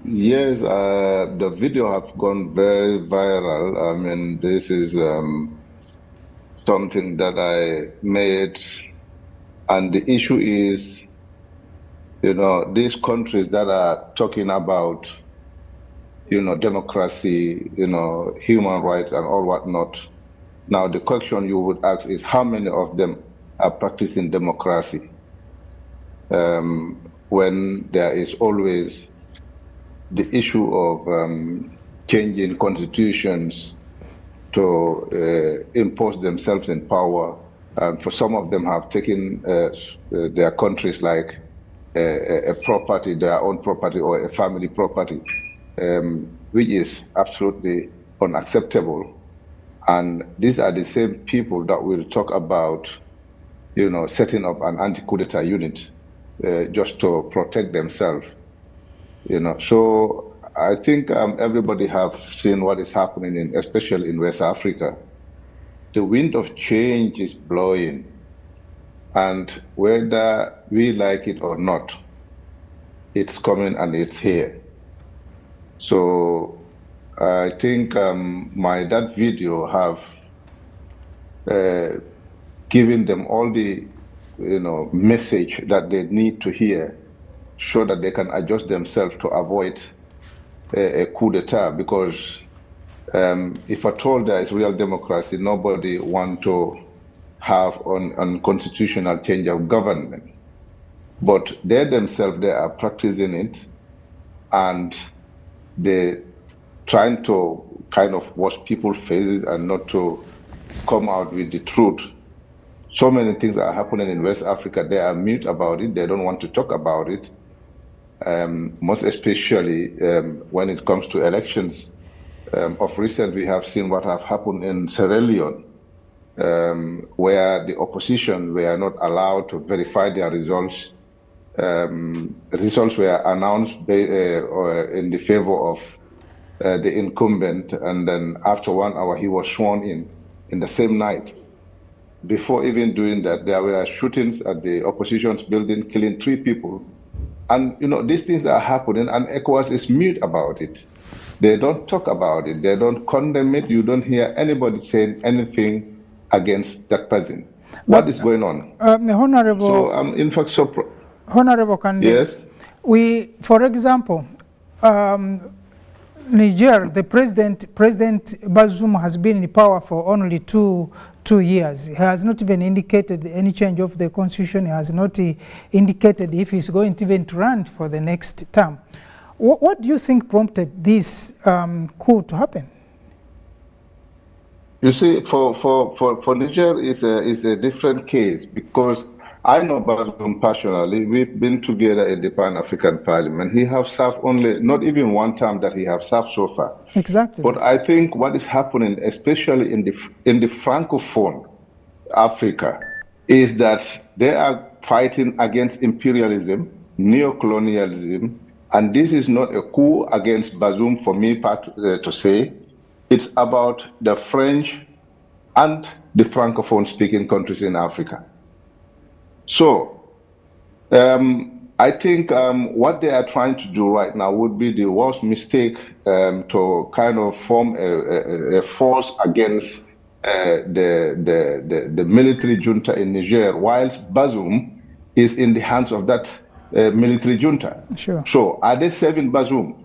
Yes, the video has gone very viral. I mean, this is something that I made, and the issue is, you know, these countries that are talking about, you know, democracy, you know, human rights and all whatnot. Now, the question you would ask is how many of them are practicing democracy? When there is always the issue of changing constitutions to impose themselves in power, and for some of them have taken their countries like a property, their own property or a family property, which is absolutely unacceptable. And these are the same people that will talk about, you know, setting up an anti-coup d'etat unit just to protect themselves. You know, so I think everybody have seen what is happening, especially in West Africa. The wind of change is blowing, and whether we like it or not, it's coming and it's here. So I think that video have given them all the, you know, message that they need to hear, so that they can adjust themselves to avoid a coup d'etat. Because if at all there is real democracy, nobody want to have an constitutional change of government. But they themselves, they are practicing it, and they trying to kind of wash people's faces and not to come out with the truth. So many things are happening in West Africa. They are mute about it. They don't want to talk about it. Most especially when it comes to elections. Of recent, we have seen what have happened in Sierra Leone, where the opposition were not allowed to verify their results. Results were announced in the favor of the incumbent, and then after 1 hour, he was sworn in the same night. Before even doing that, there were shootings at the opposition's building, killing 3 people. And, you know, these things are happening, and ECOWAS is mute about it. They don't talk about it. They don't condemn it. You don't hear anybody saying anything against that person. What is going on? Honorable. So I'm in fact so. Honorable Kande. Yes. We, for example, Niger, the President Bazoum has been in power for only two years. He has not even indicated any change of the constitution. He has not indicated if he's going to even run for the next term. What do you think prompted this coup to happen? You see, for Niger is a different case, because I know Bazoum personally. We've been together in the Pan-African Parliament. He has served only, not even one term that he has served so far. Exactly. But I think what is happening, especially in the Francophone Africa, is that they are fighting against imperialism, neocolonialism, and this is not a coup against Bazoum for me to say. It's about the French and the Francophone-speaking countries in Africa. So, I think what they are trying to do right now would be the worst mistake to kind of form a force against the military junta in Niger, whilst Bazoum is in the hands of that military junta. Sure. So, are they saving Bazoum?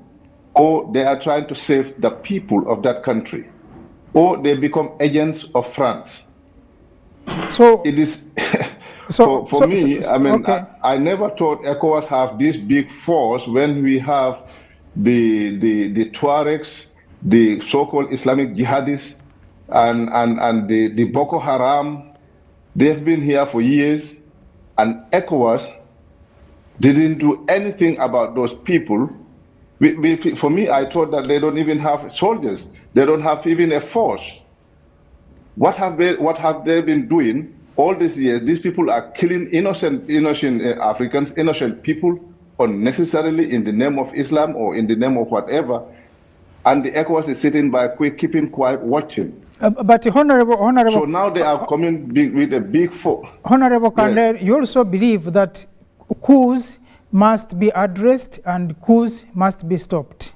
Or they are trying to save the people of that country? Or they become agents of France? So, it is... So, for me, I mean, okay. I never thought ECOWAS have this big force when we have the Tuaregs, the so-called Islamic jihadists, and the Boko Haram. They've been here for years, and ECOWAS didn't do anything about those people. For me, I thought that they don't even have soldiers. They don't have even a force. What have they been doing? All these years, these people are killing innocent Africans, innocent people, unnecessarily in the name of Islam or in the name of whatever. And the ECOWAS is sitting by keeping quiet, watching. But honorable. So now they are coming with a big force. Honorable Kande, yes. You also believe that coups must be addressed and coups must be stopped.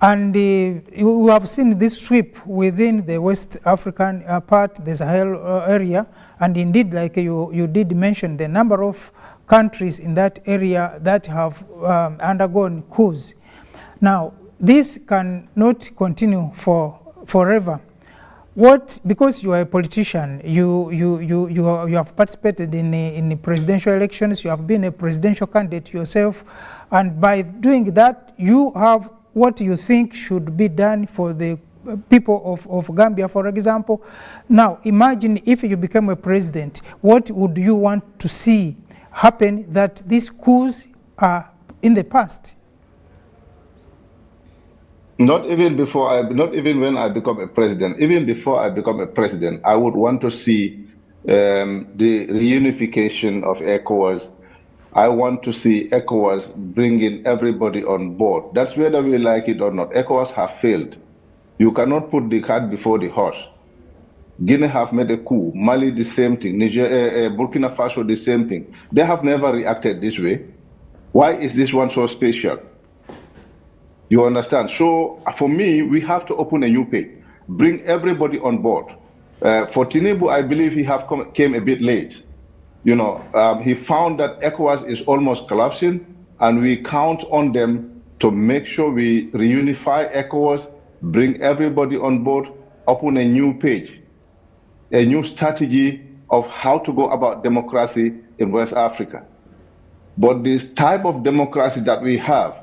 And you have seen this sweep within the West African part, the Sahel area, and indeed, like you did mention, the number of countries in that area that have undergone coups. Now, this cannot continue forever. Because you are a politician, you have participated in the presidential elections, you have been a presidential candidate yourself, and by doing that, you have what you think should be done for the people of Gambia, for example. Now, imagine if you become a president, what would you want to see happen that these coups are in the past? Not even when I become a president, even before I become a president, I would want to see the reunification of ECOWAS. I want to see ECOWAS bringing everybody on board. That's whether we like it or not. ECOWAS have failed. You cannot put the cart before the horse. Guinea have made a coup. Mali the same thing. Niger, Burkina Faso the same thing. They have never reacted this way. Why is this one so special? You understand? So for me, we have to open a new page. Bring everybody on board. For Tinubu, I believe he came a bit late. You know, he found that ECOWAS is almost collapsing, and we count on them to make sure we reunify ECOWAS, bring everybody on board, open a new page, a new strategy of how to go about democracy in West Africa. But this type of democracy that we have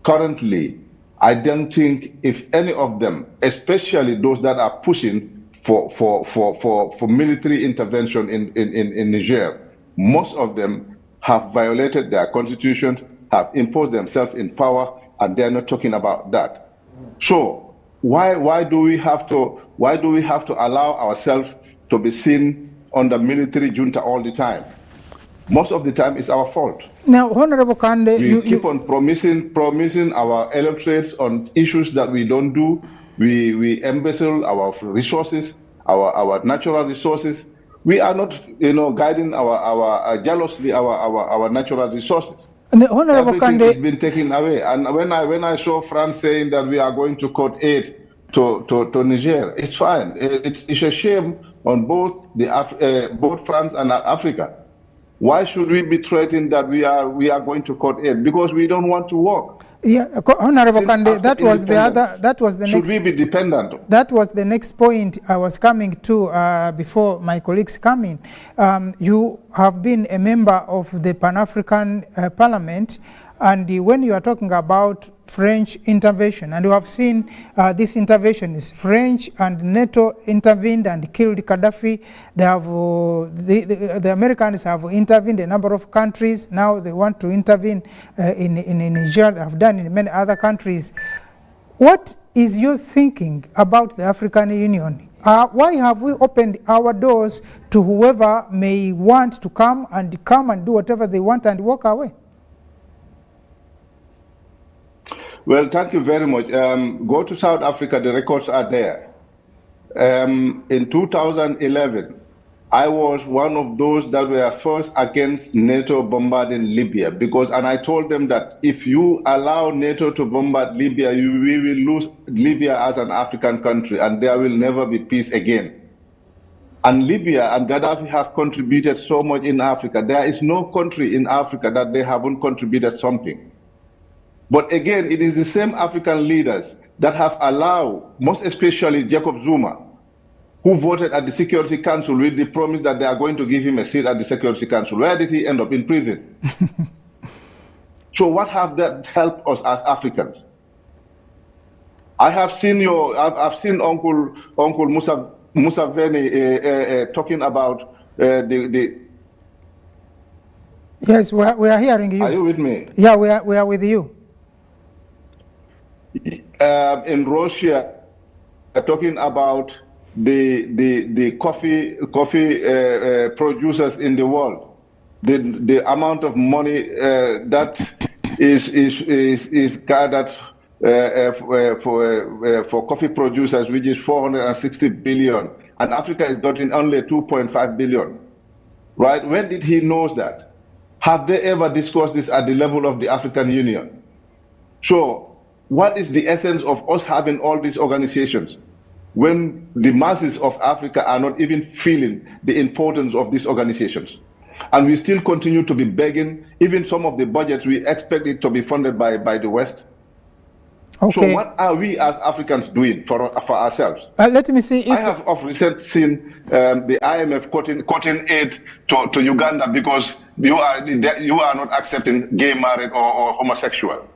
currently, I don't think if any of them, especially those that are pushing for military intervention in Niger, most of them have violated their constitutions, have imposed themselves in power, and they're not talking about that. So why do we have to allow ourselves to be seen under military junta all the time? Most of the time, it's our fault. Now, Honorable Kande, we keep on promising our electorates on issues that we don't do. We embezzle our resources, our natural resources. We are not, guiding jealously our natural resources. And the Honorable Everything Kande has been taken away. And when I saw France saying that we are going to cut aid to Niger, it's fine. It's a shame on both France and Africa. Why should we be threatened that we are going to cut aid? Because we don't want to work. Yeah, Honorable Kande, that was the next. Should we be dependent? That was the next point I was coming to before my colleagues come in. You have been a member of the Pan-African Parliament, and when you are talking about French intervention, and we have seen this intervention is French and NATO intervened and killed Gaddafi. They have the Americans have intervened in a number of countries. Now they want to intervene in Niger. They have done in many other countries. What is your thinking about the African Union? Why have we opened our doors to whoever may want to come and do whatever they want and walk away? Well, thank you very much. Go to South Africa, the records are there. In 2011, I was one of those that were first against NATO bombarding Libya and I told them that if you allow NATO to bombard Libya, we will lose Libya as an African country and there will never be peace again. And Libya and Gaddafi have contributed so much in Africa. There is no country in Africa that they haven't contributed something. But again, it is the same African leaders that have allowed, most especially Jacob Zuma, who voted at the Security Council with the promise that they are going to give him a seat at the Security Council. Where did he end up? In prison. So what have that helped us as Africans? I have seen I've seen Uncle Museveni talking about the. Yes, we are hearing you. Are you with me? Yeah, we are with you. In Russia, talking about the coffee producers in the world, the amount of money that is gathered for coffee producers, which is 460 billion, and Africa is getting only 2.5 billion. Right? When did he know that? Have they ever discussed this at the level of the African Union? So, what is the essence of us having all these organizations when the masses of Africa are not even feeling the importance of these organizations? And we still continue to be begging, even some of the budgets, we expect it to be funded by the West. Okay. So what are we as Africans doing for ourselves? Let me see if... I have of recent seen the IMF cutting aid to Uganda because you are not accepting gay marriage or homosexual.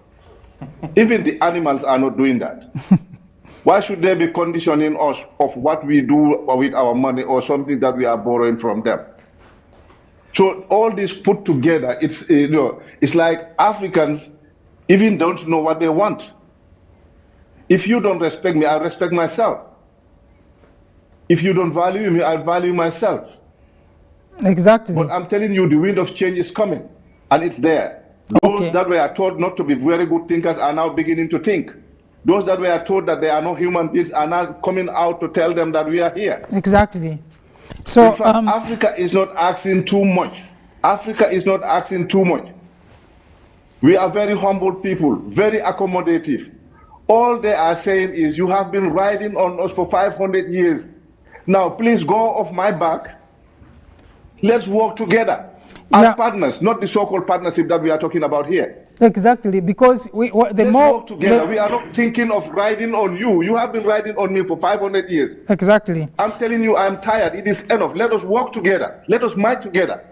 Even the animals are not doing that. Why should they be conditioning us of what we do with our money or something that we are borrowing from them? So all this put together, it's like Africans even don't know what they want. If you don't respect me, I respect myself. If you don't value me, I value myself. Exactly. But I'm telling you, the wind of change is coming, and it's there. Those that were taught not to be very good thinkers are now beginning to think. Those that were told that they are not human beings are now coming out to tell them that we are here. Exactly. So in fact, Africa is not asking too much. Africa is not asking too much. We are very humble people, very accommodative. All they are saying is, you have been riding on us for 500 years. Now, please go off my back. Let's work together. As partners, not the so-called partnership that we are talking about here. Exactly, because Let's work together. We are not thinking of riding on you. You have been riding on me for 500 years. Exactly. I'm telling you, I'm tired. It is enough. Let us work together. Let us fight together.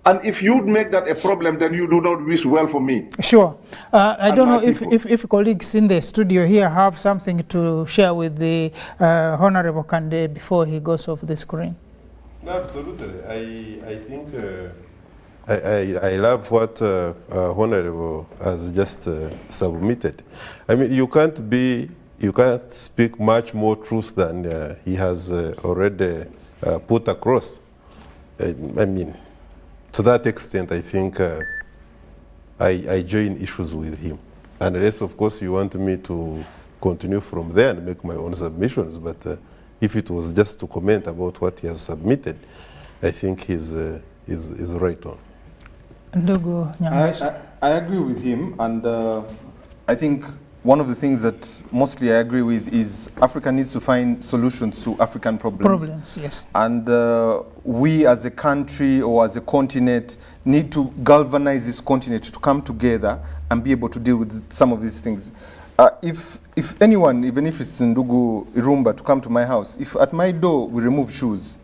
And if you make that a problem, then you do not wish well for me. Sure. I don't know if colleagues in the studio here have something to share with the Honorable Kande before he goes off the screen. No, absolutely. I think I love what Honorable has just submitted. I mean, you can't speak much more truth than he has already put across. I mean, to that extent, I think I join issues with him. Unless, of course, you want me to continue from there and make my own submissions, but if it was just to comment about what he has submitted, I think he's right on. I agree with him, and I think one of the things that mostly I agree with is Africa needs to find solutions to African problems. Yes. And we as a country or as a continent need to galvanize this continent to come together and be able to deal with some of these things. If anyone, even if it's Ndugu Irumba, to come to my house, if at my door we remove shoes,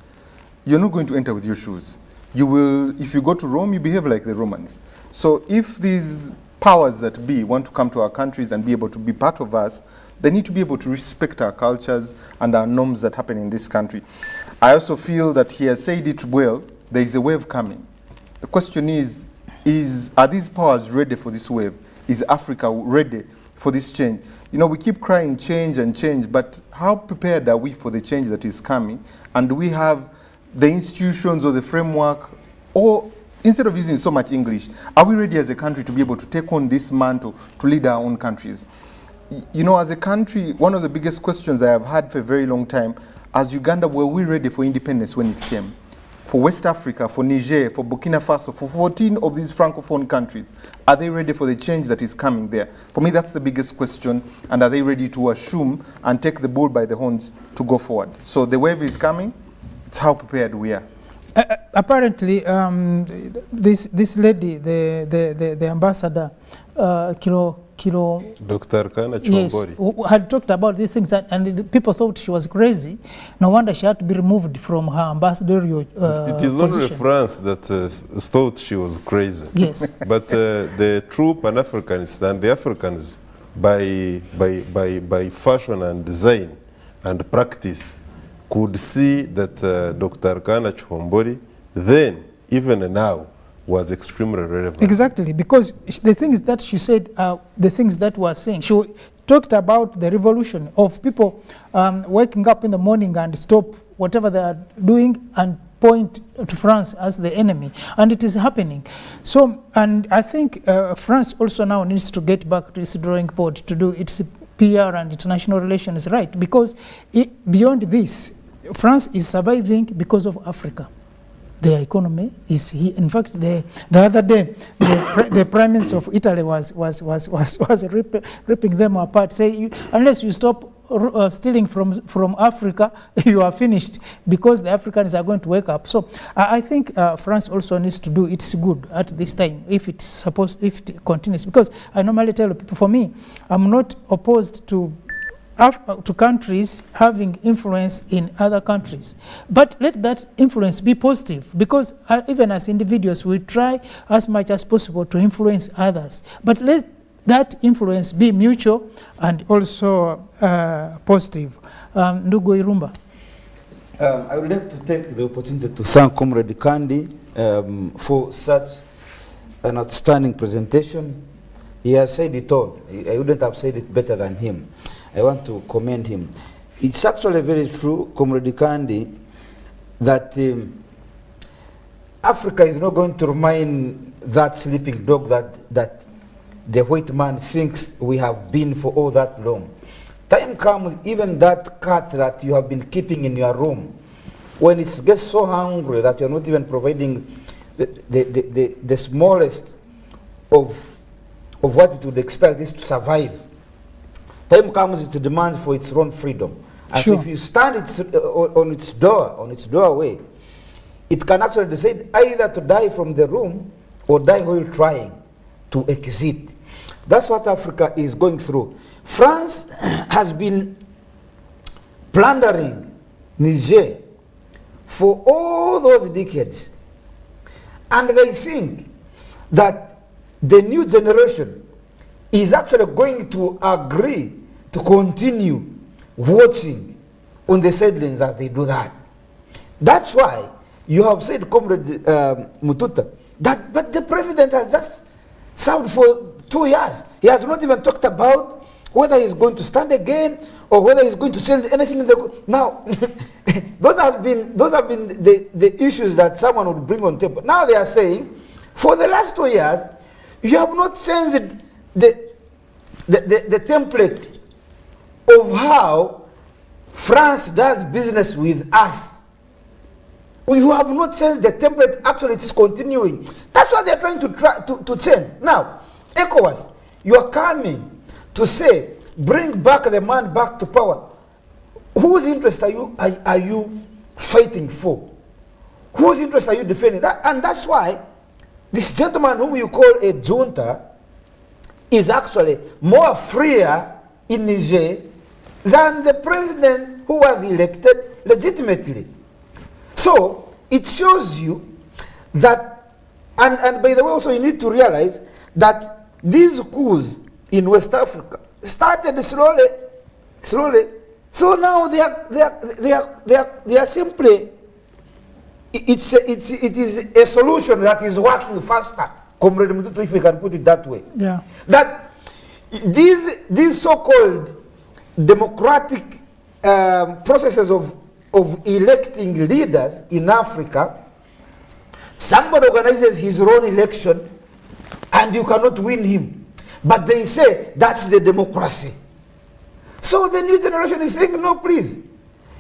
you're not going to enter with your shoes. You will, if you go to Rome, you behave like the Romans. So if these powers that be want to come to our countries and be able to be part of us, they need to be able to respect our cultures and our norms that happen in this country. I also feel that he has said it well, there is a wave coming. The question is are these powers ready for this wave? Is Africa ready for this change? You know, we keep crying change and change, but how prepared are we for the change that is coming? And do we have the institutions or the framework, or instead of using so much English, are we ready as a country to be able to take on this mantle to lead our own countries? You know, as a country, one of the biggest questions I have had for a very long time, as Uganda, were we ready for independence when it came? For West Africa, for Niger, for Burkina Faso, for 14 of these Francophone countries, are they ready for the change that is coming there? For me, that's the biggest question, and are they ready to assume and take the bull by the horns to go forward? So the wave is coming, it's how prepared we are. Apparently, this lady, the ambassador, Dr. Kana yes, Chombori, had talked about these things, and the people thought she was crazy. No wonder she had to be removed from her ambassadorial it is position. only France that thought she was crazy. Yes. But the true Pan-Africanists and the Africans, by fashion and design and practice, could see that Dr. Kana Chombori then, even now, was extremely relevant. Exactly, because the things that she said are the things that were saying. She talked about the revolution of people waking up in the morning and stop whatever they are doing and point to France as the enemy, and it is happening. So, and I think France also now needs to get back to its drawing board to do its PR and international relations right, because beyond this, France is surviving because of Africa. Their economy is here. In fact, the other day, the Prime Minister of Italy was ripping them apart, saying, unless you stop stealing from Africa, you are finished, because the Africans are going to wake up. So I think France also needs to do its good at this time, if it continues. Because I normally tell people, for me, I'm not opposed to countries having influence in other countries, but let that influence be positive, because even as individuals we try as much as possible to influence others, but let that influence be mutual and also positive. Ndugu Irumba. I would like to take the opportunity to thank Comrade Kandi for such an outstanding presentation. He has said it all. I wouldn't have said it better than him. I want to commend him. It's actually very true, Comrade Kandi, that Africa is not going to remain that sleeping dog that the white man thinks we have been for all that long. Time comes, even that cat that you have been keeping in your room, when it gets so hungry that you're not even providing the smallest of what it would expect this to survive, time comes it demands for its own freedom. And Sure. so if you stand on its doorway, it can actually decide either to die from the room or die while trying to exit. That's what Africa is going through. France has been plundering Niger for all those decades. And they think that the new generation is actually going to agree to continue watching on the sidelines as they do that. That's why you have said, Comrade Mututa, that but the president has just served for 2 years. He has not even talked about whether he's going to stand again or whether he's going to change anything in the now. those have been the issues that someone would bring on table. Now they are saying, for the last 2 years, you have not changed the template of how France does business with us. You have not changed the template. Actually, it's continuing. That's what they're trying to change. Now, ECOWAS, you are coming to say, bring back the man back to power. Whose interest are you fighting for? Whose interest are you defending? And that's why this gentleman whom you call a junta is actually more freer in Niger than the president who was elected legitimately. So it shows you that, and by the way, also you need to realize that these coups in West Africa started slowly. So now they are simply, it is a solution that is working faster, Comrade Mututu, if we can put it that way. Yeah. That these so-called democratic processes of electing leaders in Africa, somebody organizes his own election and you cannot win him. But they say that's the democracy. So the new generation is saying, no, please.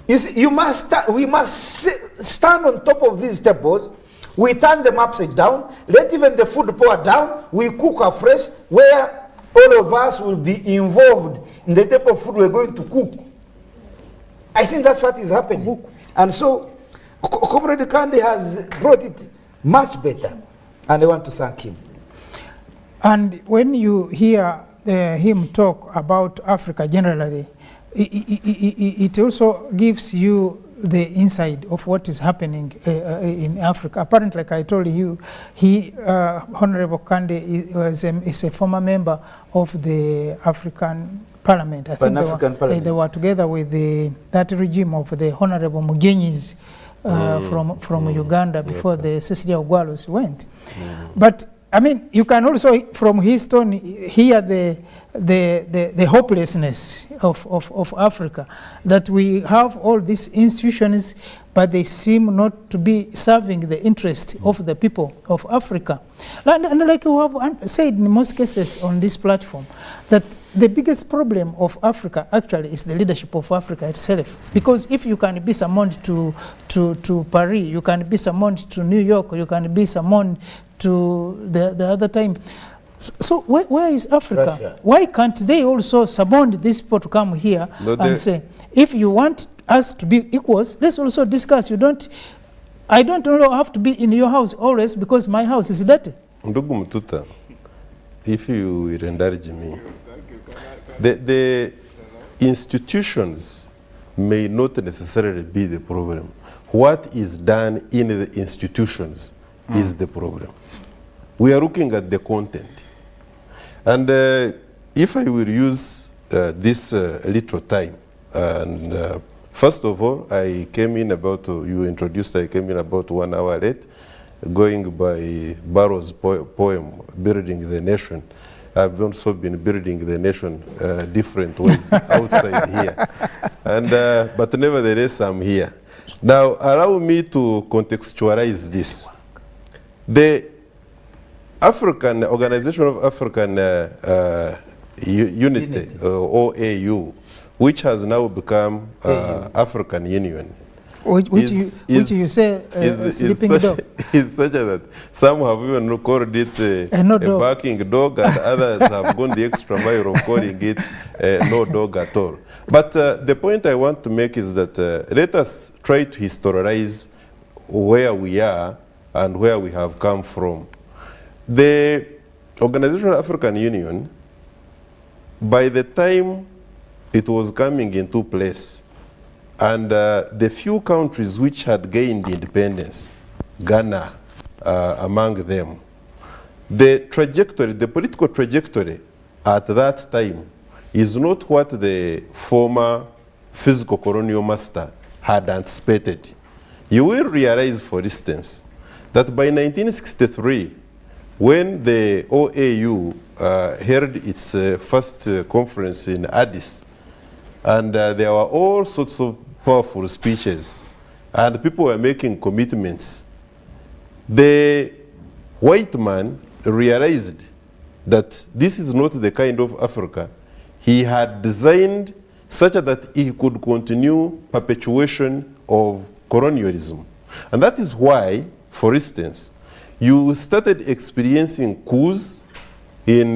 You see, we must stand on top of these tables. We turn them upside down. Let even the food pour down. We cook afresh, where all of us will be involved in the type of food we're going to cook. I think that's what is happening. And so, Comrade Kande has brought it much better. And I want to thank him. And when you hear him talk about Africa generally, it also gives you the inside of what is happening in Africa. Apparently, like I told you, Honorable Kande is a former member of the African Parliament. I think they were together with that regime of the Honorable Mugenyis from Uganda before the Cecilia Ogwalos went. But I mean, you can also, from his tone, hear the hopelessness of Africa, that we have all these institutions, but they seem not to be serving the interest of the people of Africa. And like you have said in most cases on this platform, that the biggest problem of Africa actually is the leadership of Africa itself. Because if you can be summoned to Paris, you can be summoned to New York, you can be summoned to the other time. So where is Africa? Russia. Why can't they also summon these people to come here and say, if you want us to be equals, let's also discuss. I don't have to be in your house always because my house is dirty. Ndugu Mututa, if you will indulge me, the institutions may not necessarily be the problem. What is done in the institutions is the problem. We are looking at the content. And if I will use this little time, and first of all, I came in about, you introduced, I came in about 1 hour late, going by Barrow's poem, Building the Nation. I've also been building the nation different ways outside here. And, but nevertheless, I'm here. Now, allow me to contextualize this. The African Organization of African Unity, OAU, which has now become African Union, which you say sleeping dog. Is such that some have even called it a barking dog, and others have gone the extra mile of calling it no dog at all. But the point I want to make is that let us try to historicize where we are and where we have come from. The Organization of African Union, by the time it was coming into place, and the few countries which had gained independence, Ghana among them, the trajectory, the political trajectory at that time is not what the former physical colonial master had anticipated. You will realize, for instance, that by 1963, when the OAU held its first conference in Addis, and there were all sorts of powerful speeches, and people were making commitments, the white man realized that this is not the kind of Africa he had designed, such that he could continue perpetuation of colonialism. And that is why, for instance, you started experiencing coups in,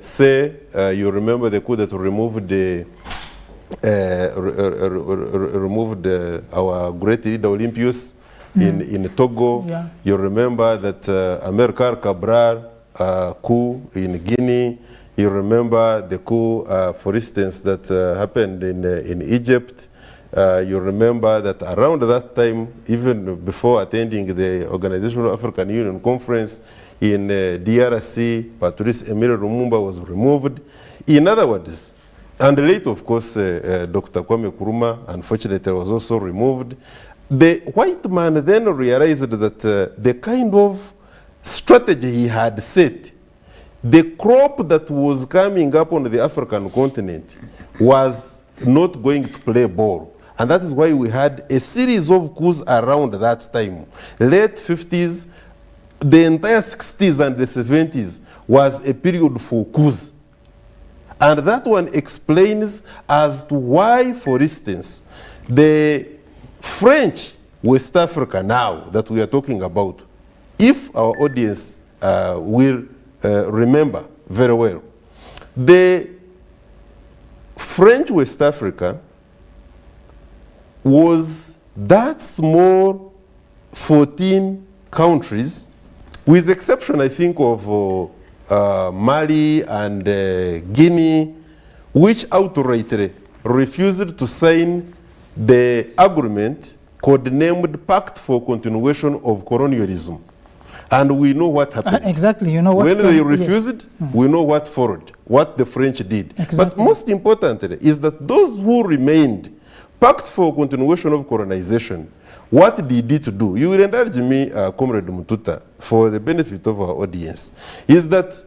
say, you remember the coup that removed the our great leader Olympius in Togo. Yeah. You remember that Amilcar Cabral coup in Guinea. You remember the coup, for instance, that happened in Egypt. You remember that around that time, even before attending the Organization of African Union conference, in DRC, Patrice Emery Lumumba was removed. In other words, and later, of course, Dr. Kwame Nkrumah, unfortunately, was also removed. The white man then realized that the kind of strategy he had set, the crop that was coming up on the African continent was not going to play ball. And that is why we had a series of coups around that time. Late 50s, the entire 60s and the 70s was a period for coups. And that one explains as to why, for instance, the French West Africa now that we are talking about, if our audience will remember very well, the French West Africa was that small 14 countries, with the exception, I think, of Mali and Guinea, which outrightly refused to sign the agreement codenamed Pact for Continuation of Colonialism. And we know what happened. Exactly, you know what. When they refused, we know what followed, what the French did. Exactly. But most importantly is that those who remained, Pact for Continuation of Colonization, what they did to do, you will indulge me, Comrade Mututa, for the benefit of our audience, is that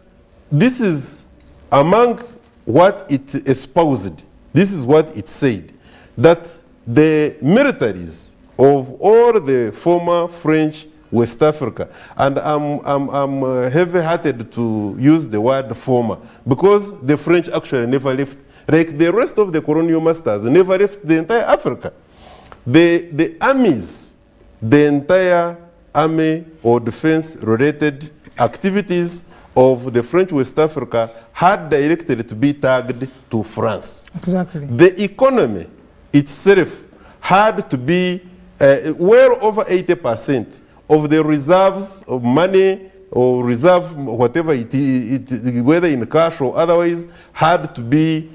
this is among what it espoused, this is what it said, that the militaries of all the former French West Africa, and I'm heavy-hearted to use the word former, because the French actually never left, like the rest of the colonial masters, never left the entire Africa. The armies, the entire army or defense-related activities of the French West Africa had directly to be tagged to France. Exactly. The economy itself had to be well over 80% of the reserves of money or reserve, whatever whether in cash or otherwise, had to be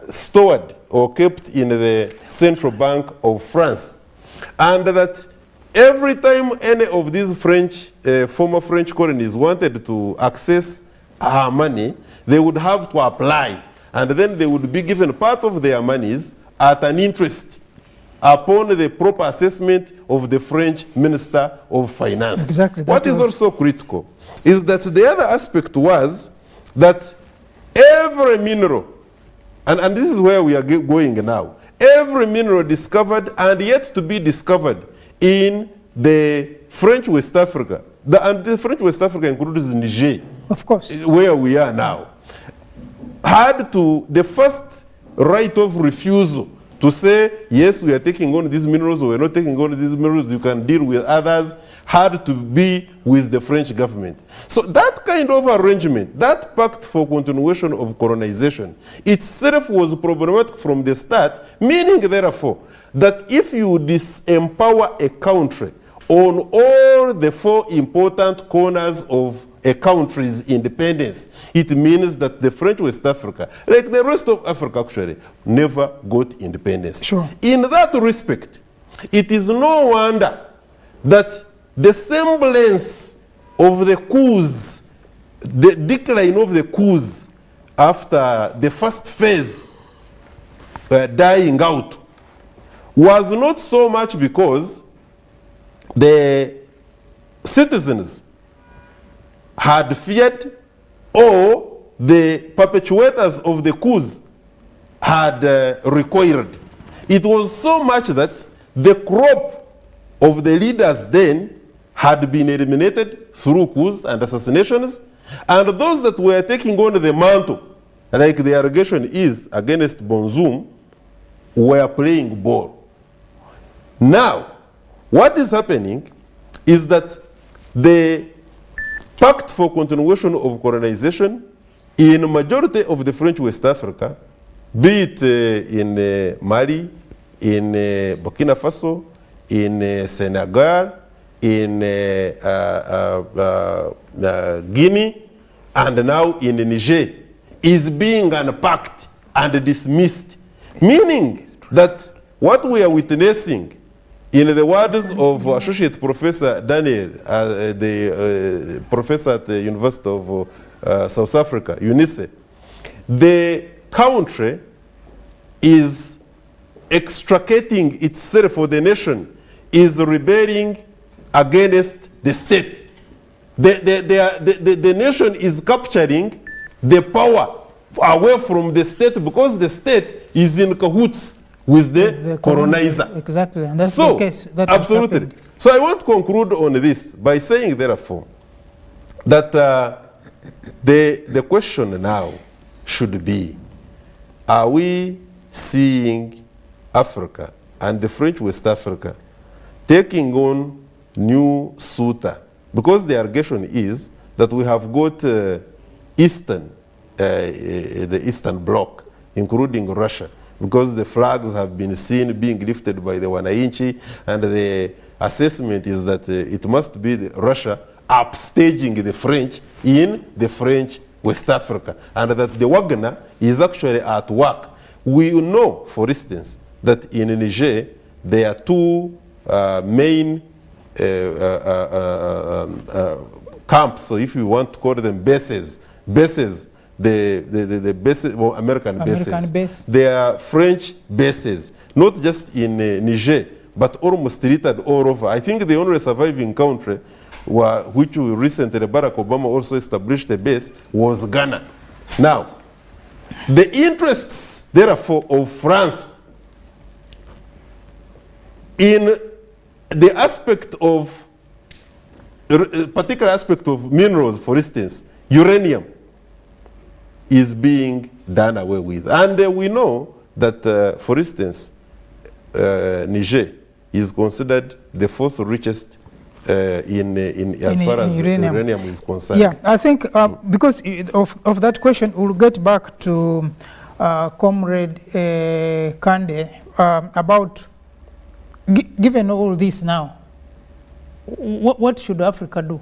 stored or kept in the Central Bank of France. And that every time any of these French, former French colonies wanted to access our money, they would have to apply. And then they would be given part of their monies at an interest upon the proper assessment of the French Minister of Finance. Exactly. What is also critical is that the other aspect was that every mineral, and this is where we are going now, every mineral discovered and yet to be discovered in the French West Africa, and the French West Africa includes Niger, of course, where we are now, had to, the first right of refusal to say, yes, we are taking on these minerals, or we're not taking on these minerals, you can deal with others, had to be with the French government. So that kind of arrangement, that Pact for Continuation of Colonization, itself was problematic from the start, meaning, therefore, that if you disempower a country on all the four important corners of a country's independence, it means that the French West Africa, like the rest of Africa actually, never got independence. Sure. In that respect, it is no wonder that the semblance of the coups, the decline of the coups after the first phase dying out, was not so much because the citizens had feared or the perpetuators of the coups had recoiled. It was so much that the crop of the leaders then had been eliminated through coups and assassinations, and those that were taking on the mantle, like the allegation is against Bonzoum, were playing ball. Now, what is happening is that the Pact for Continuation of Colonization in majority of the French West Africa, be it in Mali, in Burkina Faso, in Senegal, in Guinea, and now in Niger, is being unpacked and dismissed. Meaning that what we are witnessing In the words of Associate Professor Daniel, the professor at the University of South Africa, UNISE, the country is extricating itself, or the nation is rebelling against the state. The nation is capturing the power away from the state because the state is in cahoots with the colonizer. Exactly, and that's so, the case that has absolutely. happened. So I want to conclude on this by saying, therefore, that the question now should be, are we seeing Africa and the French West Africa taking on new suitor? Because the allegation is that we have got the Eastern Bloc, including Russia, because the flags have been seen being lifted by the Wananchi, and the assessment is that it must be Russia upstaging the French in the French West Africa, and that the Wagner is actually at work. We know, for instance, that in Niger there are two main camps, so if you want to call them bases, the bases, well, American bases. They are French bases, not just in Niger, but almost littered all over. I think the only surviving country which recently Barack Obama also established a base was Ghana. Now, the interests, therefore, of France in the aspect of, a particular aspect of minerals, for instance, uranium, is being done away with. And we know that, for instance, Niger is considered the fourth richest as far as uranium is concerned. Yeah, I think because of that question, we'll get back to Comrade Kande about, given all this now, what should Africa do?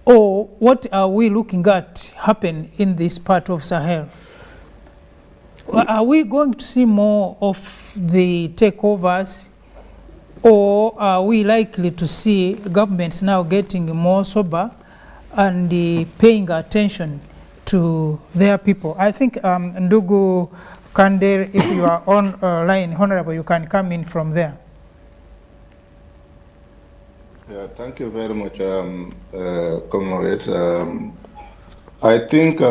Or what are we looking at happen in this part of Sahel? Are we going to see more of the takeovers, or are we likely to see governments now getting more sober and paying attention to their people? I think Ndugu Kande, if you are on line, Honorable, you can come in from there. Yeah, thank you very much, comrades. I think,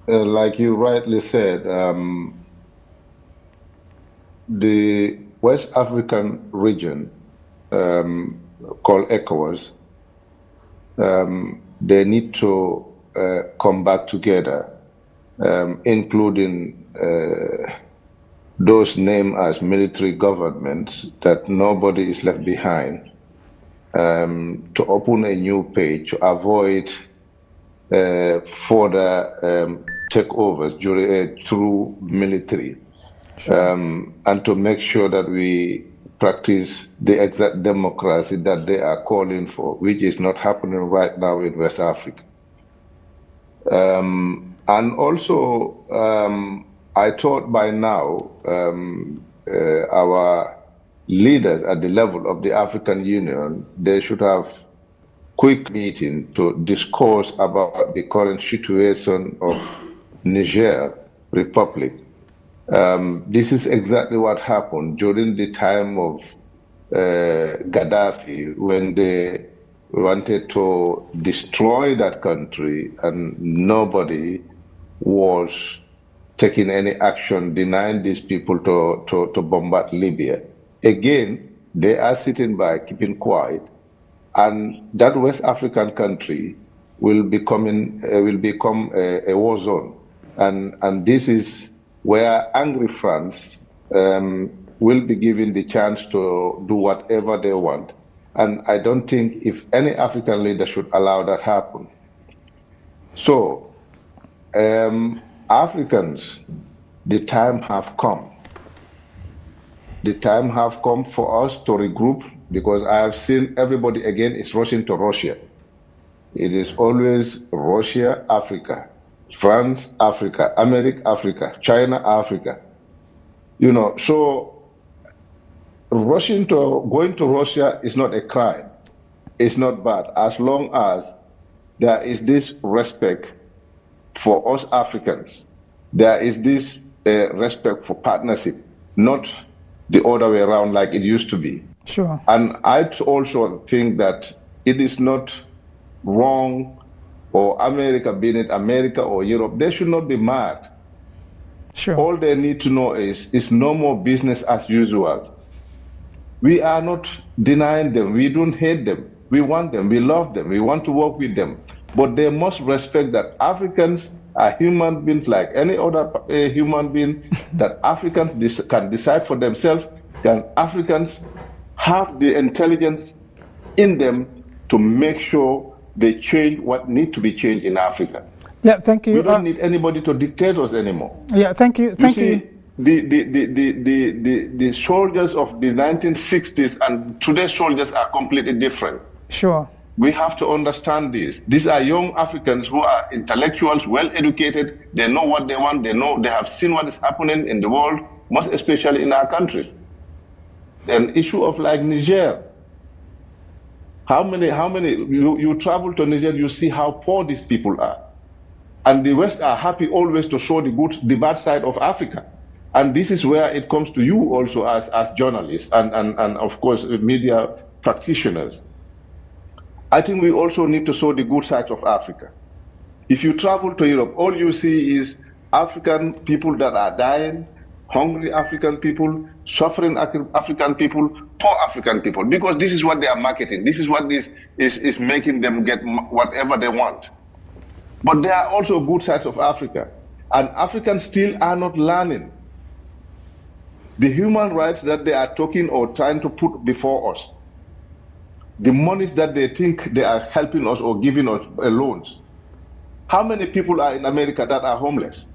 like you rightly said, the West African region called ECOWAS, they need to come back together, including those named as military governments, that nobody is left behind, to open a new page, to avoid further takeovers through military, and to make sure that we practice the exact democracy that they are calling for, which is not happening right now in West Africa. And also, I thought by now our leaders at the level of the African Union, they should have quick meeting to discuss about the current situation of Niger Republic. This is exactly what happened during the time of Gaddafi, when they wanted to destroy that country and nobody was taking any action denying these people to bombard Libya. Again, they are sitting by, keeping quiet, and that West African country will become a war zone. And this is where angry France will be given the chance to do whatever they want. And I don't think if any African leader should allow that happen. So, Africans, the time have come. The time have come for us to regroup, because I have seen everybody again is rushing to Russia. It is always Russia, Africa, France, Africa, America, Africa, China, Africa. You know, so going to Russia is not a crime. It's not bad as long as there is this respect for us Africans. There is this respect for partnership, not the other way around like it used to be. Sure. And I also think that it is not wrong, or America, being it America or Europe, they should not be mad. Sure. All they need to know is it's no more business as usual. We are not denying them. We don't hate them. We want them. We love them. We want to work with them. But they must respect that Africans are human beings like any other human being, that Africans can decide for themselves, and Africans have the intelligence in them to make sure they change what needs to be changed in Africa. Yeah, thank you. We don't need anybody to dictate us anymore. Yeah, thank you. Thank you. The soldiers of the 1960s and today's soldiers are completely different. Sure. We have to understand this. These are young Africans who are intellectuals, well educated. They know what they want. They have seen what is happening in the world, most especially in our countries. An issue of like Niger. How many, you travel to Niger, you see how poor these people are. And the West are happy always to show the bad side of Africa. And this is where it comes to you also as journalists and of course media practitioners. I think we also need to show the good sides of Africa. If you travel to Europe, all you see is African people that are dying, hungry African people, suffering African people, poor African people, because this is what they are marketing. This is what this is making them get whatever they want. But there are also good sides of Africa, and Africans still are not learning. The human rights that they are talking or trying to put before us, the monies that they think they are helping us or giving us loans. How many people are in America that are homeless?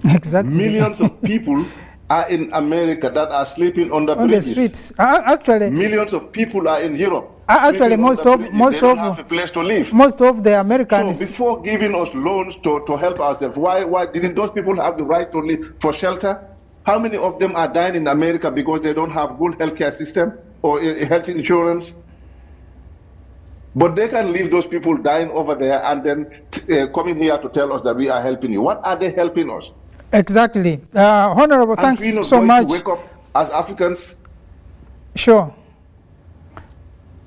Exactly. Millions of people are in America that are sleeping on the bridges. The streets. Actually, millions of people are in Europe. Actually, most of have a place to live. Most of the Americans. So before giving us loans to help ourselves, why didn't those people have the right to live for shelter? How many of them are dying in America because they don't have good healthcare system or health insurance? But they can leave those people dying over there and then coming here to tell us that we are helping you. What are they helping us? Exactly. Honorable, thanks we not so going much. To wake up as Africans? Sure.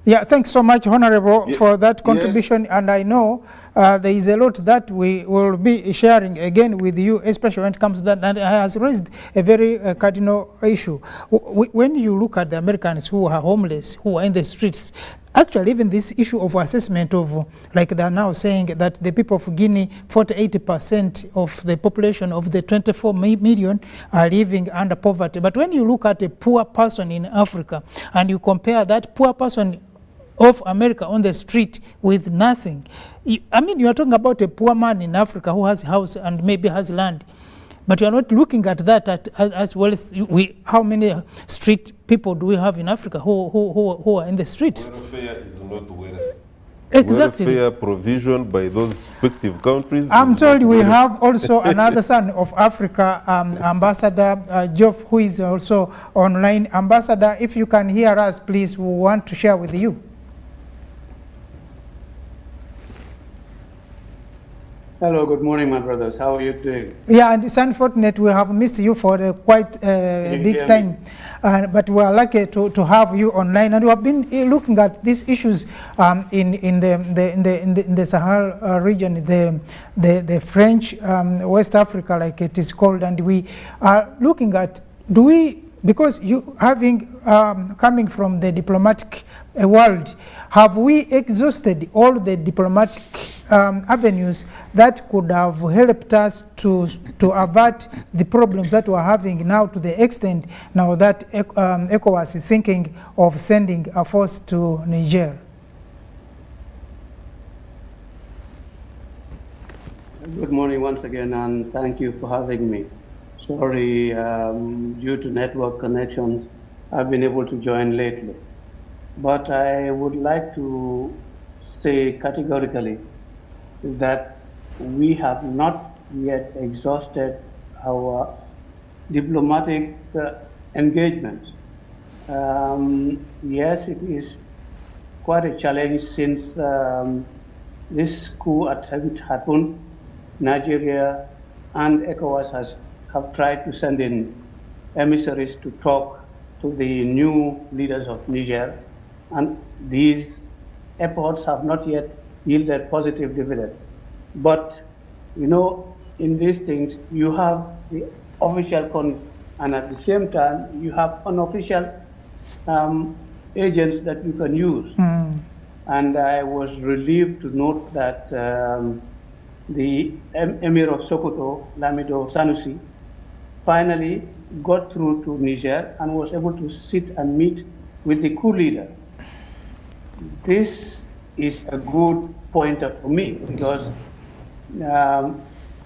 Yeah, thanks so much, Honorable, for that contribution. Yes. And I know there is a lot that we will be sharing again with you, especially when it comes to that. And it has raised a very cardinal issue. When you look at the Americans who are homeless, who are in the streets, actually, even this issue of assessment of, like they're now saying that the people of Guinea, 48% of the population of the 24 million are living under poverty. But when you look at a poor person in Africa and you compare that poor person of America on the street with nothing, I mean, you are talking about a poor man in Africa who has a house and maybe has land. But you are not looking at that as well as how many street people do we have in Africa who are in the streets? Welfare is not wealth. Exactly. Welfare provision by those respective countries. I'm told we have also another son of Africa, Ambassador Geoff, who is also online. Ambassador, if you can hear us, please, we want to share with you. Hello, good morning, my brothers. How are you doing? Yeah, and it's unfortunate we have missed you for quite a big time. But we are lucky to have you online. And we have been looking at these issues in the Sahel region, the French West Africa, like it is called. And we are looking at, because you having coming from the diplomatic world, have we exhausted all the diplomatic avenues that could have helped us to avert the problems that we're having now, to the extent now that ECOWAS is thinking of sending a force to Niger? Good morning once again, and thank you for having me. Sorry, due to network connections, I've been able to join lately. But I would like to say categorically that we have not yet exhausted our diplomatic engagements. Yes, it is quite a challenge since this coup attempt happened. Nigeria and ECOWAS have tried to send in emissaries to talk to the new leaders of Niger, and these efforts have not yet yielded positive dividend. But, you know, in these things, you have the official and at the same time, you have unofficial agents that you can use. And I was relieved to note that the Emir of Sokoto, Lamido Sanusi, finally got through to Niger and was able to sit and meet with the coup leader. This is a good pointer for me because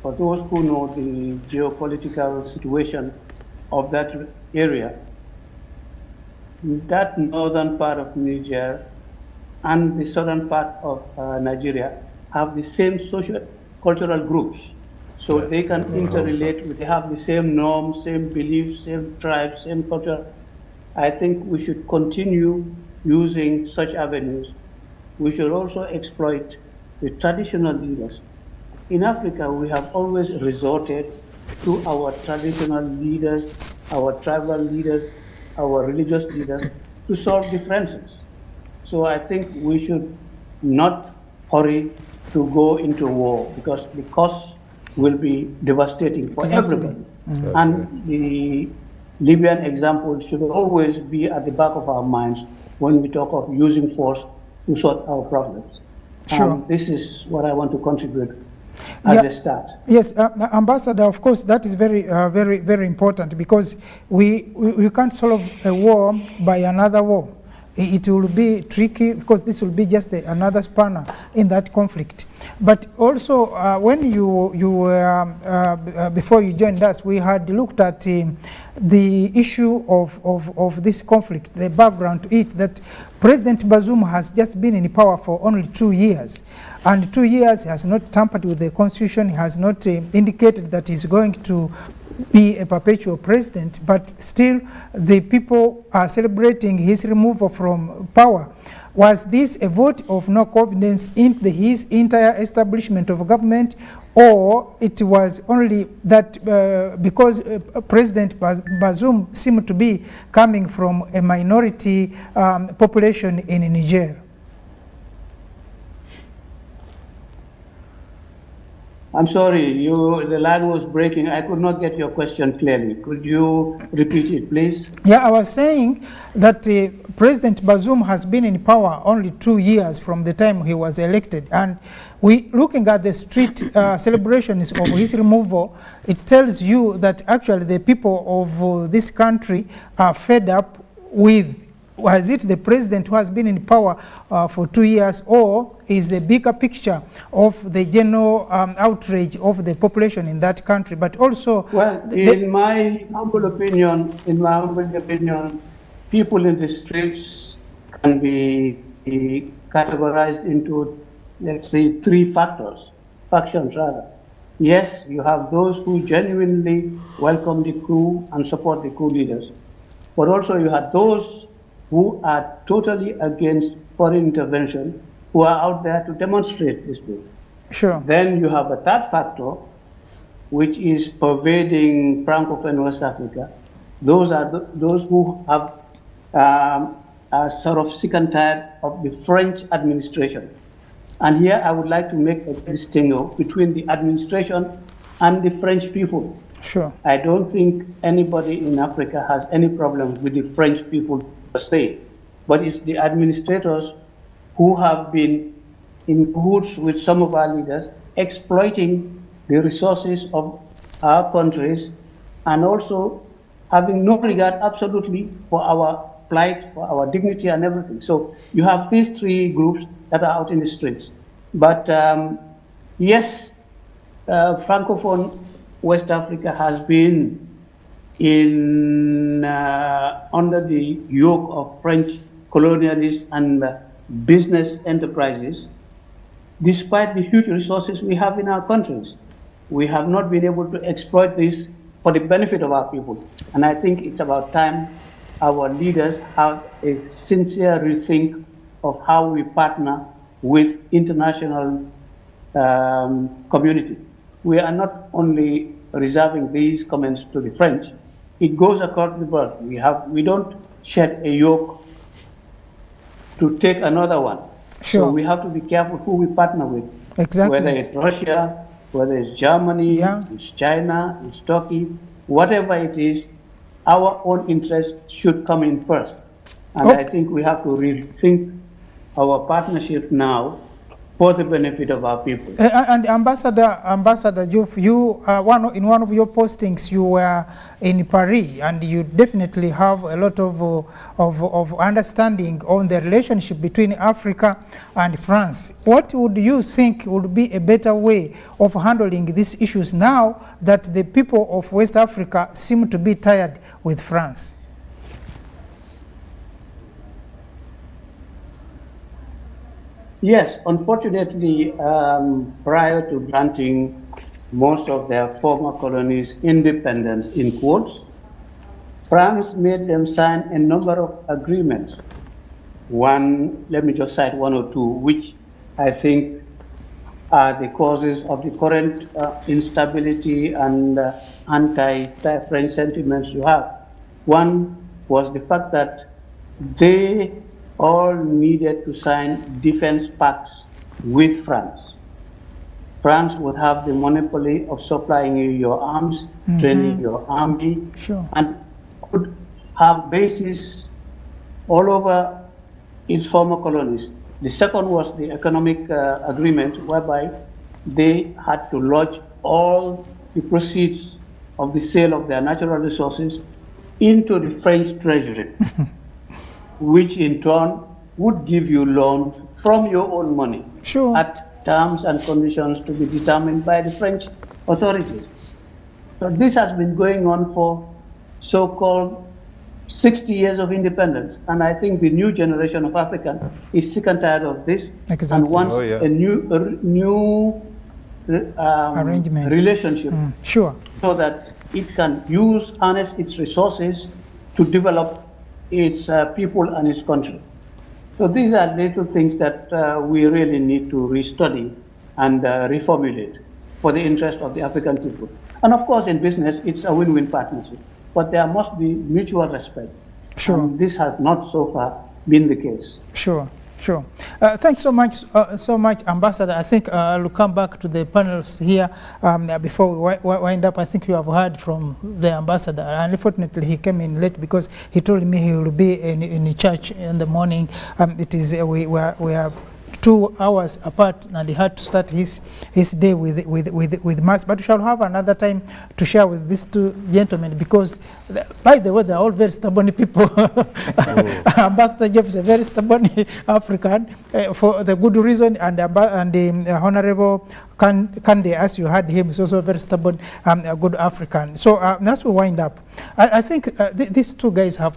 for those who know the geopolitical situation of that area, that northern part of Niger and the southern part of Nigeria have the same social cultural groups. So they can interrelate, they have the same norms, same beliefs, same tribes, same culture. I think we should continue using such avenues. We should also exploit the traditional leaders. In Africa, we have always resorted to our traditional leaders, our tribal leaders, our religious leaders to solve differences. So I think we should not hurry to go into war because the costs will be devastating for everybody. And the Libyan example should always be at the back of our minds when we talk of using force to sort our problems. Sure. This is what I want to contribute as a start. Yes, Ambassador, of course, that is very, very important because we can't solve a war by another war. It will be tricky because this will be just another spanner in that conflict. But also, when before you joined us, we had looked at the issue of this conflict, the background to it, that President Bazoum has just been in power for only 2 years. And 2 years has not tampered with the constitution, he has not indicated that he's going to be a perpetual president, but still the people are celebrating his removal from power. Was this a vote of no confidence in his entire establishment of government, or it was only that because President Bazoum seemed to be coming from a minority population in Niger? I'm sorry, the line was breaking. I could not get your question clearly. Could you repeat it, please? Yeah, I was saying that President Bazoum has been in power only 2 years from the time he was elected. And looking at the street celebrations of his removal, it tells you that actually the people of this country are fed up with, was it the president who has been in power for 2 years, or is a bigger picture of the general outrage of the population in that country? But also, well, in my humble opinion, people in the streets can be categorized into, let's say, factions rather. Yes, you have those who genuinely welcome the coup and support the coup leaders, but also you have those who are totally against foreign intervention, who are out there to demonstrate this bill. Sure. Then you have a third factor, which is pervading Francophone West Africa. Those are those who have are sort of sick and tired of the French administration. And here I would like to make a distinction between the administration and the French people. Sure. I don't think anybody in Africa has any problem with the French people per se, but it's the administrators who have been in cahoots with some of our leaders, exploiting the resources of our countries and also having no regard absolutely for our plight, for our dignity and everything. So you have these three groups that are out in the streets. But yes, Francophone West Africa has been in under the yoke of French colonialists and business enterprises. Despite the huge resources we have in our countries, we have not been able to exploit this for the benefit of our people. And I think it's about time our leaders have a sincere rethink of how we partner with international community. We are not only reserving these comments to the French. It goes across the board. We don't shed a yoke to take another one. Sure. So we have to be careful who we partner with. Exactly. Whether it's Russia, whether it's Germany, it's China, it's Turkey, whatever it is, our own interest should come in first. And I think we have to rethink our partnership now for the benefit of our people. And Ambassador Diouf, you in one of your postings, you were in Paris, and you definitely have a lot of understanding on the relationship between Africa and France. What would you think would be a better way of handling these issues now that the people of West Africa seem to be tired with France? Yes, unfortunately, prior to granting most of their former colonies independence, in quotes, France made them sign a number of agreements. One, let me just cite one or two, which I think are the causes of the current instability and anti-French sentiments you have. One was the fact that they all needed to sign defense pacts with France. France would have the monopoly of supplying you your arms, training your army, and could have bases all over its former colonies. The second was the economic agreement, whereby they had to lodge all the proceeds of the sale of their natural resources into the French treasury, which in turn would give you loans from your own money at terms and conditions to be determined by the French authorities. So this has been going on for so-called 60 years of independence, and I think the new generation of Africans is sick and tired of this and wants a new arrangement, relationship, so that it can harness its resources to develop its people and its country. So these are little things that we really need to restudy and reformulate for the interest of the African people. And of course, in business, it's a win-win partnership. But there must be mutual respect. And this has not so far been the case. Thanks so much, Ambassador. I think I'll come back to the panelists here before we wind up. I think you have heard from the ambassador. And unfortunately, he came in late because he told me he will be in church in the morning. It is we are 2 hours apart, and he had to start his day with mass. But we shall have another time to share with these two gentlemen, because, by the way, they're all very stubborn people. Ambassador Diouf is a very stubborn African for the good reason, and the Honorable Kande, as you heard him, is also a very stubborn, a good African. So as we wind up, I think these two guys have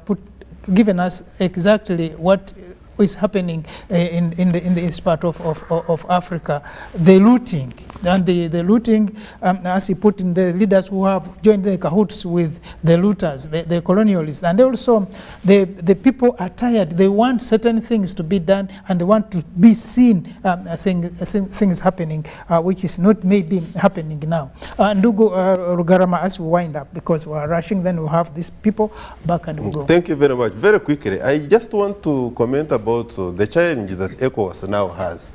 given us exactly what is happening in the east part of Africa. The looting, and the looting, as he put in, the leaders who have joined the cahoots with the looters, the colonialists, and also the people are tired. They want certain things to be done, and they want to be seen things happening, which is not maybe happening now. Ndugu Rugarama, as we wind up, because we are rushing, then we'll have these people back and we'll go. Thank you very much. Very quickly, I just want to comment about the challenge that ECOWAS now has.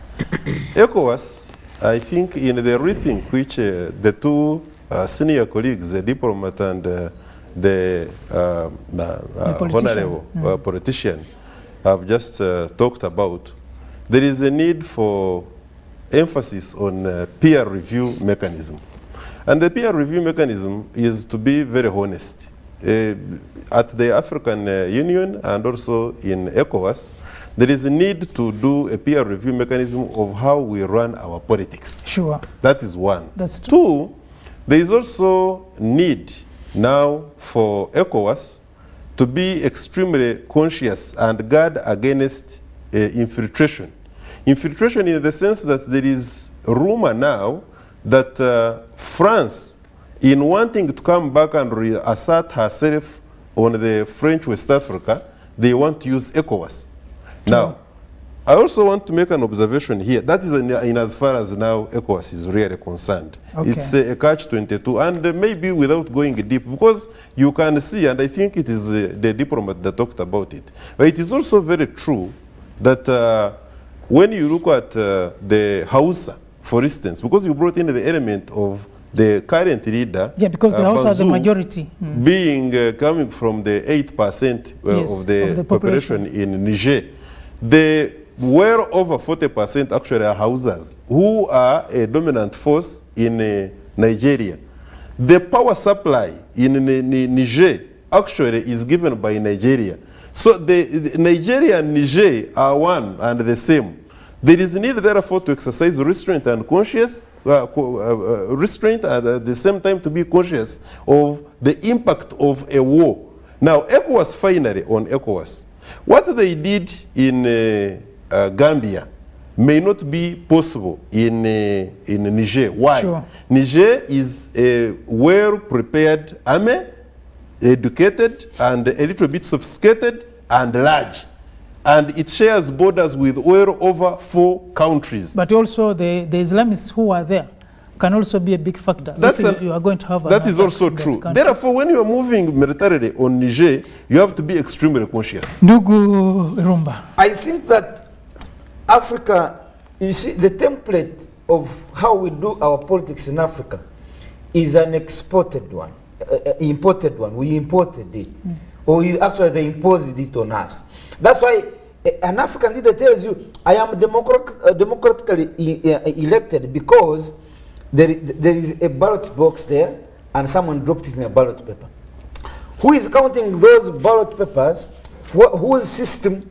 ECOWAS, I think, in the rethink which the two senior colleagues, the diplomat and the honorable politician, have just talked about, there is a need for emphasis on peer review mechanism. And the peer review mechanism is to be very honest. At the African Union and also in ECOWAS, there is a need to do a peer review mechanism of how we run our politics. That is one. That's two. There is also need now for ECOWAS to be extremely conscious and guard against infiltration. Infiltration in the sense that there is rumor now that France, in wanting to come back and reassert herself on the French West Africa, they want to use ECOWAS. Now, I also want to make an observation here. That is in as far as now ECOWAS is really concerned. Okay. It's a catch-22, and maybe without going deep, because you can see, and I think it is the diplomat that talked about it, but it is also very true that when you look at the Hausa, for instance, because you brought in the element of the current leader, Yeah, because the Hausa are the Bazoum, majority. being coming from the 8% Yes, of the of the population in Niger, the well over 40% actually are Hausas, who are a dominant force in Nigeria. The power supply in Niger actually is given by Nigeria. So the Nigeria and Niger are one and the same. There is need, therefore, to exercise restraint and restraint, and at the same time to be conscious of the impact of a war. Now, ECOWAS, finally, on ECOWAS, what they did in Gambia may not be possible in Niger. Why? Sure. Niger is a well-prepared army, educated and a little bit sophisticated and large. And it shares borders with well over 4 countries. But also the Islamists who are there can also be a big factor. That's if you are going to have that an is attack also in this true. country. Therefore, when you are moving militarily on Niger, you have to be extremely conscious. Ndugu Rumba. I think that Africa, you see, the template of how we do our politics in Africa is an exported one, imported one. We imported it. Or actually they imposed it on us. That's why an African leader tells you, I am democratically elected because there is a ballot box there and someone dropped it in a ballot paper. Who is counting those ballot papers? Whose system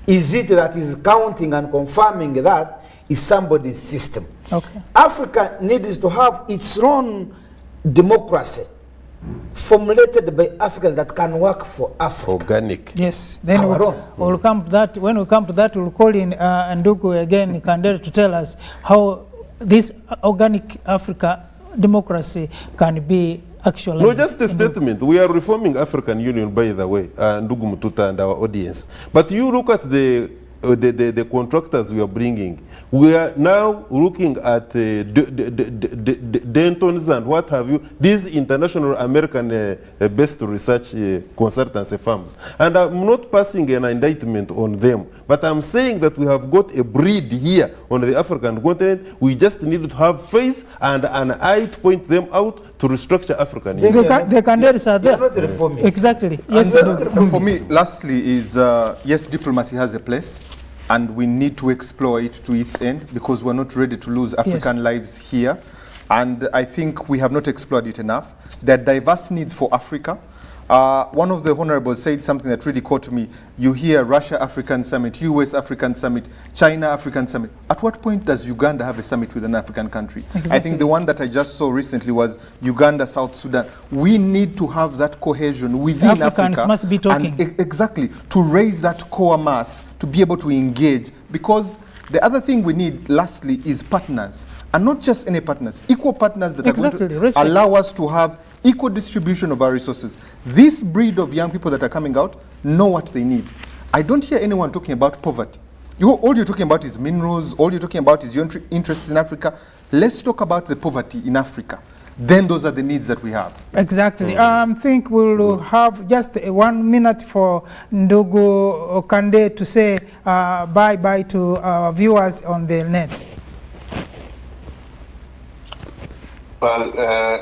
is it that is counting and confirming that is somebody's system? Okay. Africa needs to have its own democracy formulated by Africans that can work for Africa. Organic. Yes. Then Our own. we'll come to that. When we come to that, we'll call in Ndugu again, Kandere, to tell us how this organic Africa democracy can be actualized. No, just a statement. We are reforming African Union, by the way, Ndugu Mututa and our audience. But you look at the contractors we are bringing. We are now looking at Dentons and what have you, these international American-based research consultancy firms. And I'm not passing an indictment on them, but I'm saying that we have got a breed here on the African continent. We just need to have faith and an eye to point them out to restructure African Union. The Kanderis are there. Not reforming. Exactly. Yes. For me, lastly, is yes, diplomacy has a place, and we need to explore it to its end because we're not ready to lose African lives here. And I think we have not explored it enough. There are diverse needs for Africa. One of the honorables said something that really caught me. You hear Russia African Summit, US African Summit, China African Summit. At what point does Uganda have a summit with an African country? Exactly. I think the one that I just saw recently was Uganda, South Sudan. We need to have that cohesion within Africans Africa. must be talking. And exactly, to raise that core mass, to be able to engage. Because the other thing we need, lastly, is partners. And not just any partners, equal partners that are going to Respect. allow us to have equal distribution of our resources. This breed of young people that are coming out know what they need. I don't hear anyone talking about poverty. All you're talking about is minerals, all you're talking about is your interests in Africa. Let's talk about the poverty in Africa. Then those are the needs that we have. Exactly. I think we'll have just 1 minute for Ndugu Kande to say bye-bye to our viewers on the net. Well,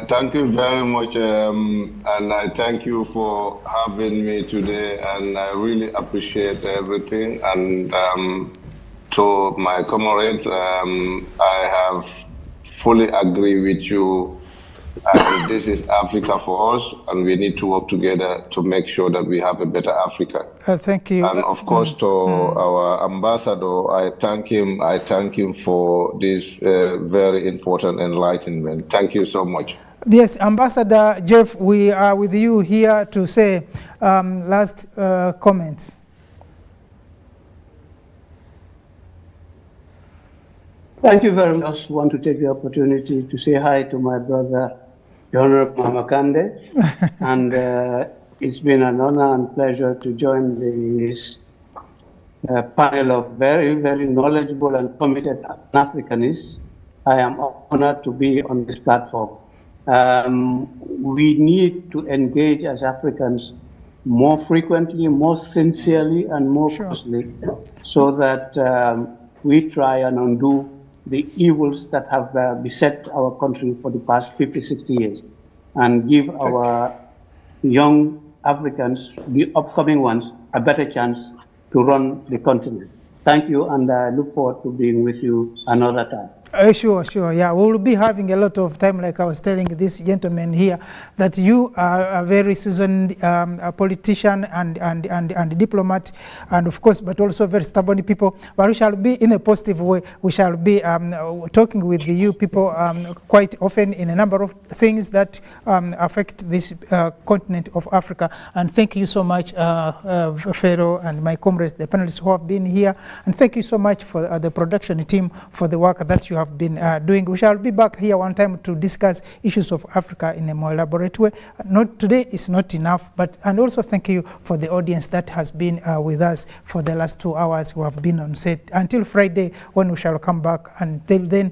thank you very much, and I thank you for having me today, and I really appreciate everything. And to my comrades, I have fully agree with you. And this is Africa for us, and we need to work together to make sure that we have a better Africa. Thank you. And of course, to our ambassador, I thank him for this very important enlightenment. Thank you so much. Yes, Ambassador Jeff, we are with you here to say last comments. Thank you very much. I just want to take the opportunity to say hi to my brother, the Honorable Mama Kande, and It's been an honor and pleasure to join this panel of very, very knowledgeable and committed Africanists. I am honored to be on this platform. We need to engage as Africans more frequently, more sincerely, and more closely, so that we try and undo the evils that have beset our country for the past 50, 60 years, and give our young Africans, the upcoming ones, a better chance to run the continent. Thank you, and I look forward to being with you another time. Sure, yeah. We'll be having a lot of time, like I was telling this gentleman here, that you are a very seasoned politician and diplomat, and of course, but also very stubborn people. But we shall be in a positive way. We shall be talking with you people quite often in a number of things that affect this continent of Africa. And thank you so much, Pharaoh and my comrades, the panelists who have been here. And thank you so much for the production team for the work that you have been doing. We shall be back here one time to discuss issues of Africa in a more elaborate way. Not today is not enough, and also thank you for the audience that has been with us for the last 2 hours who have been on set. Until Friday, when we shall come back. Until then,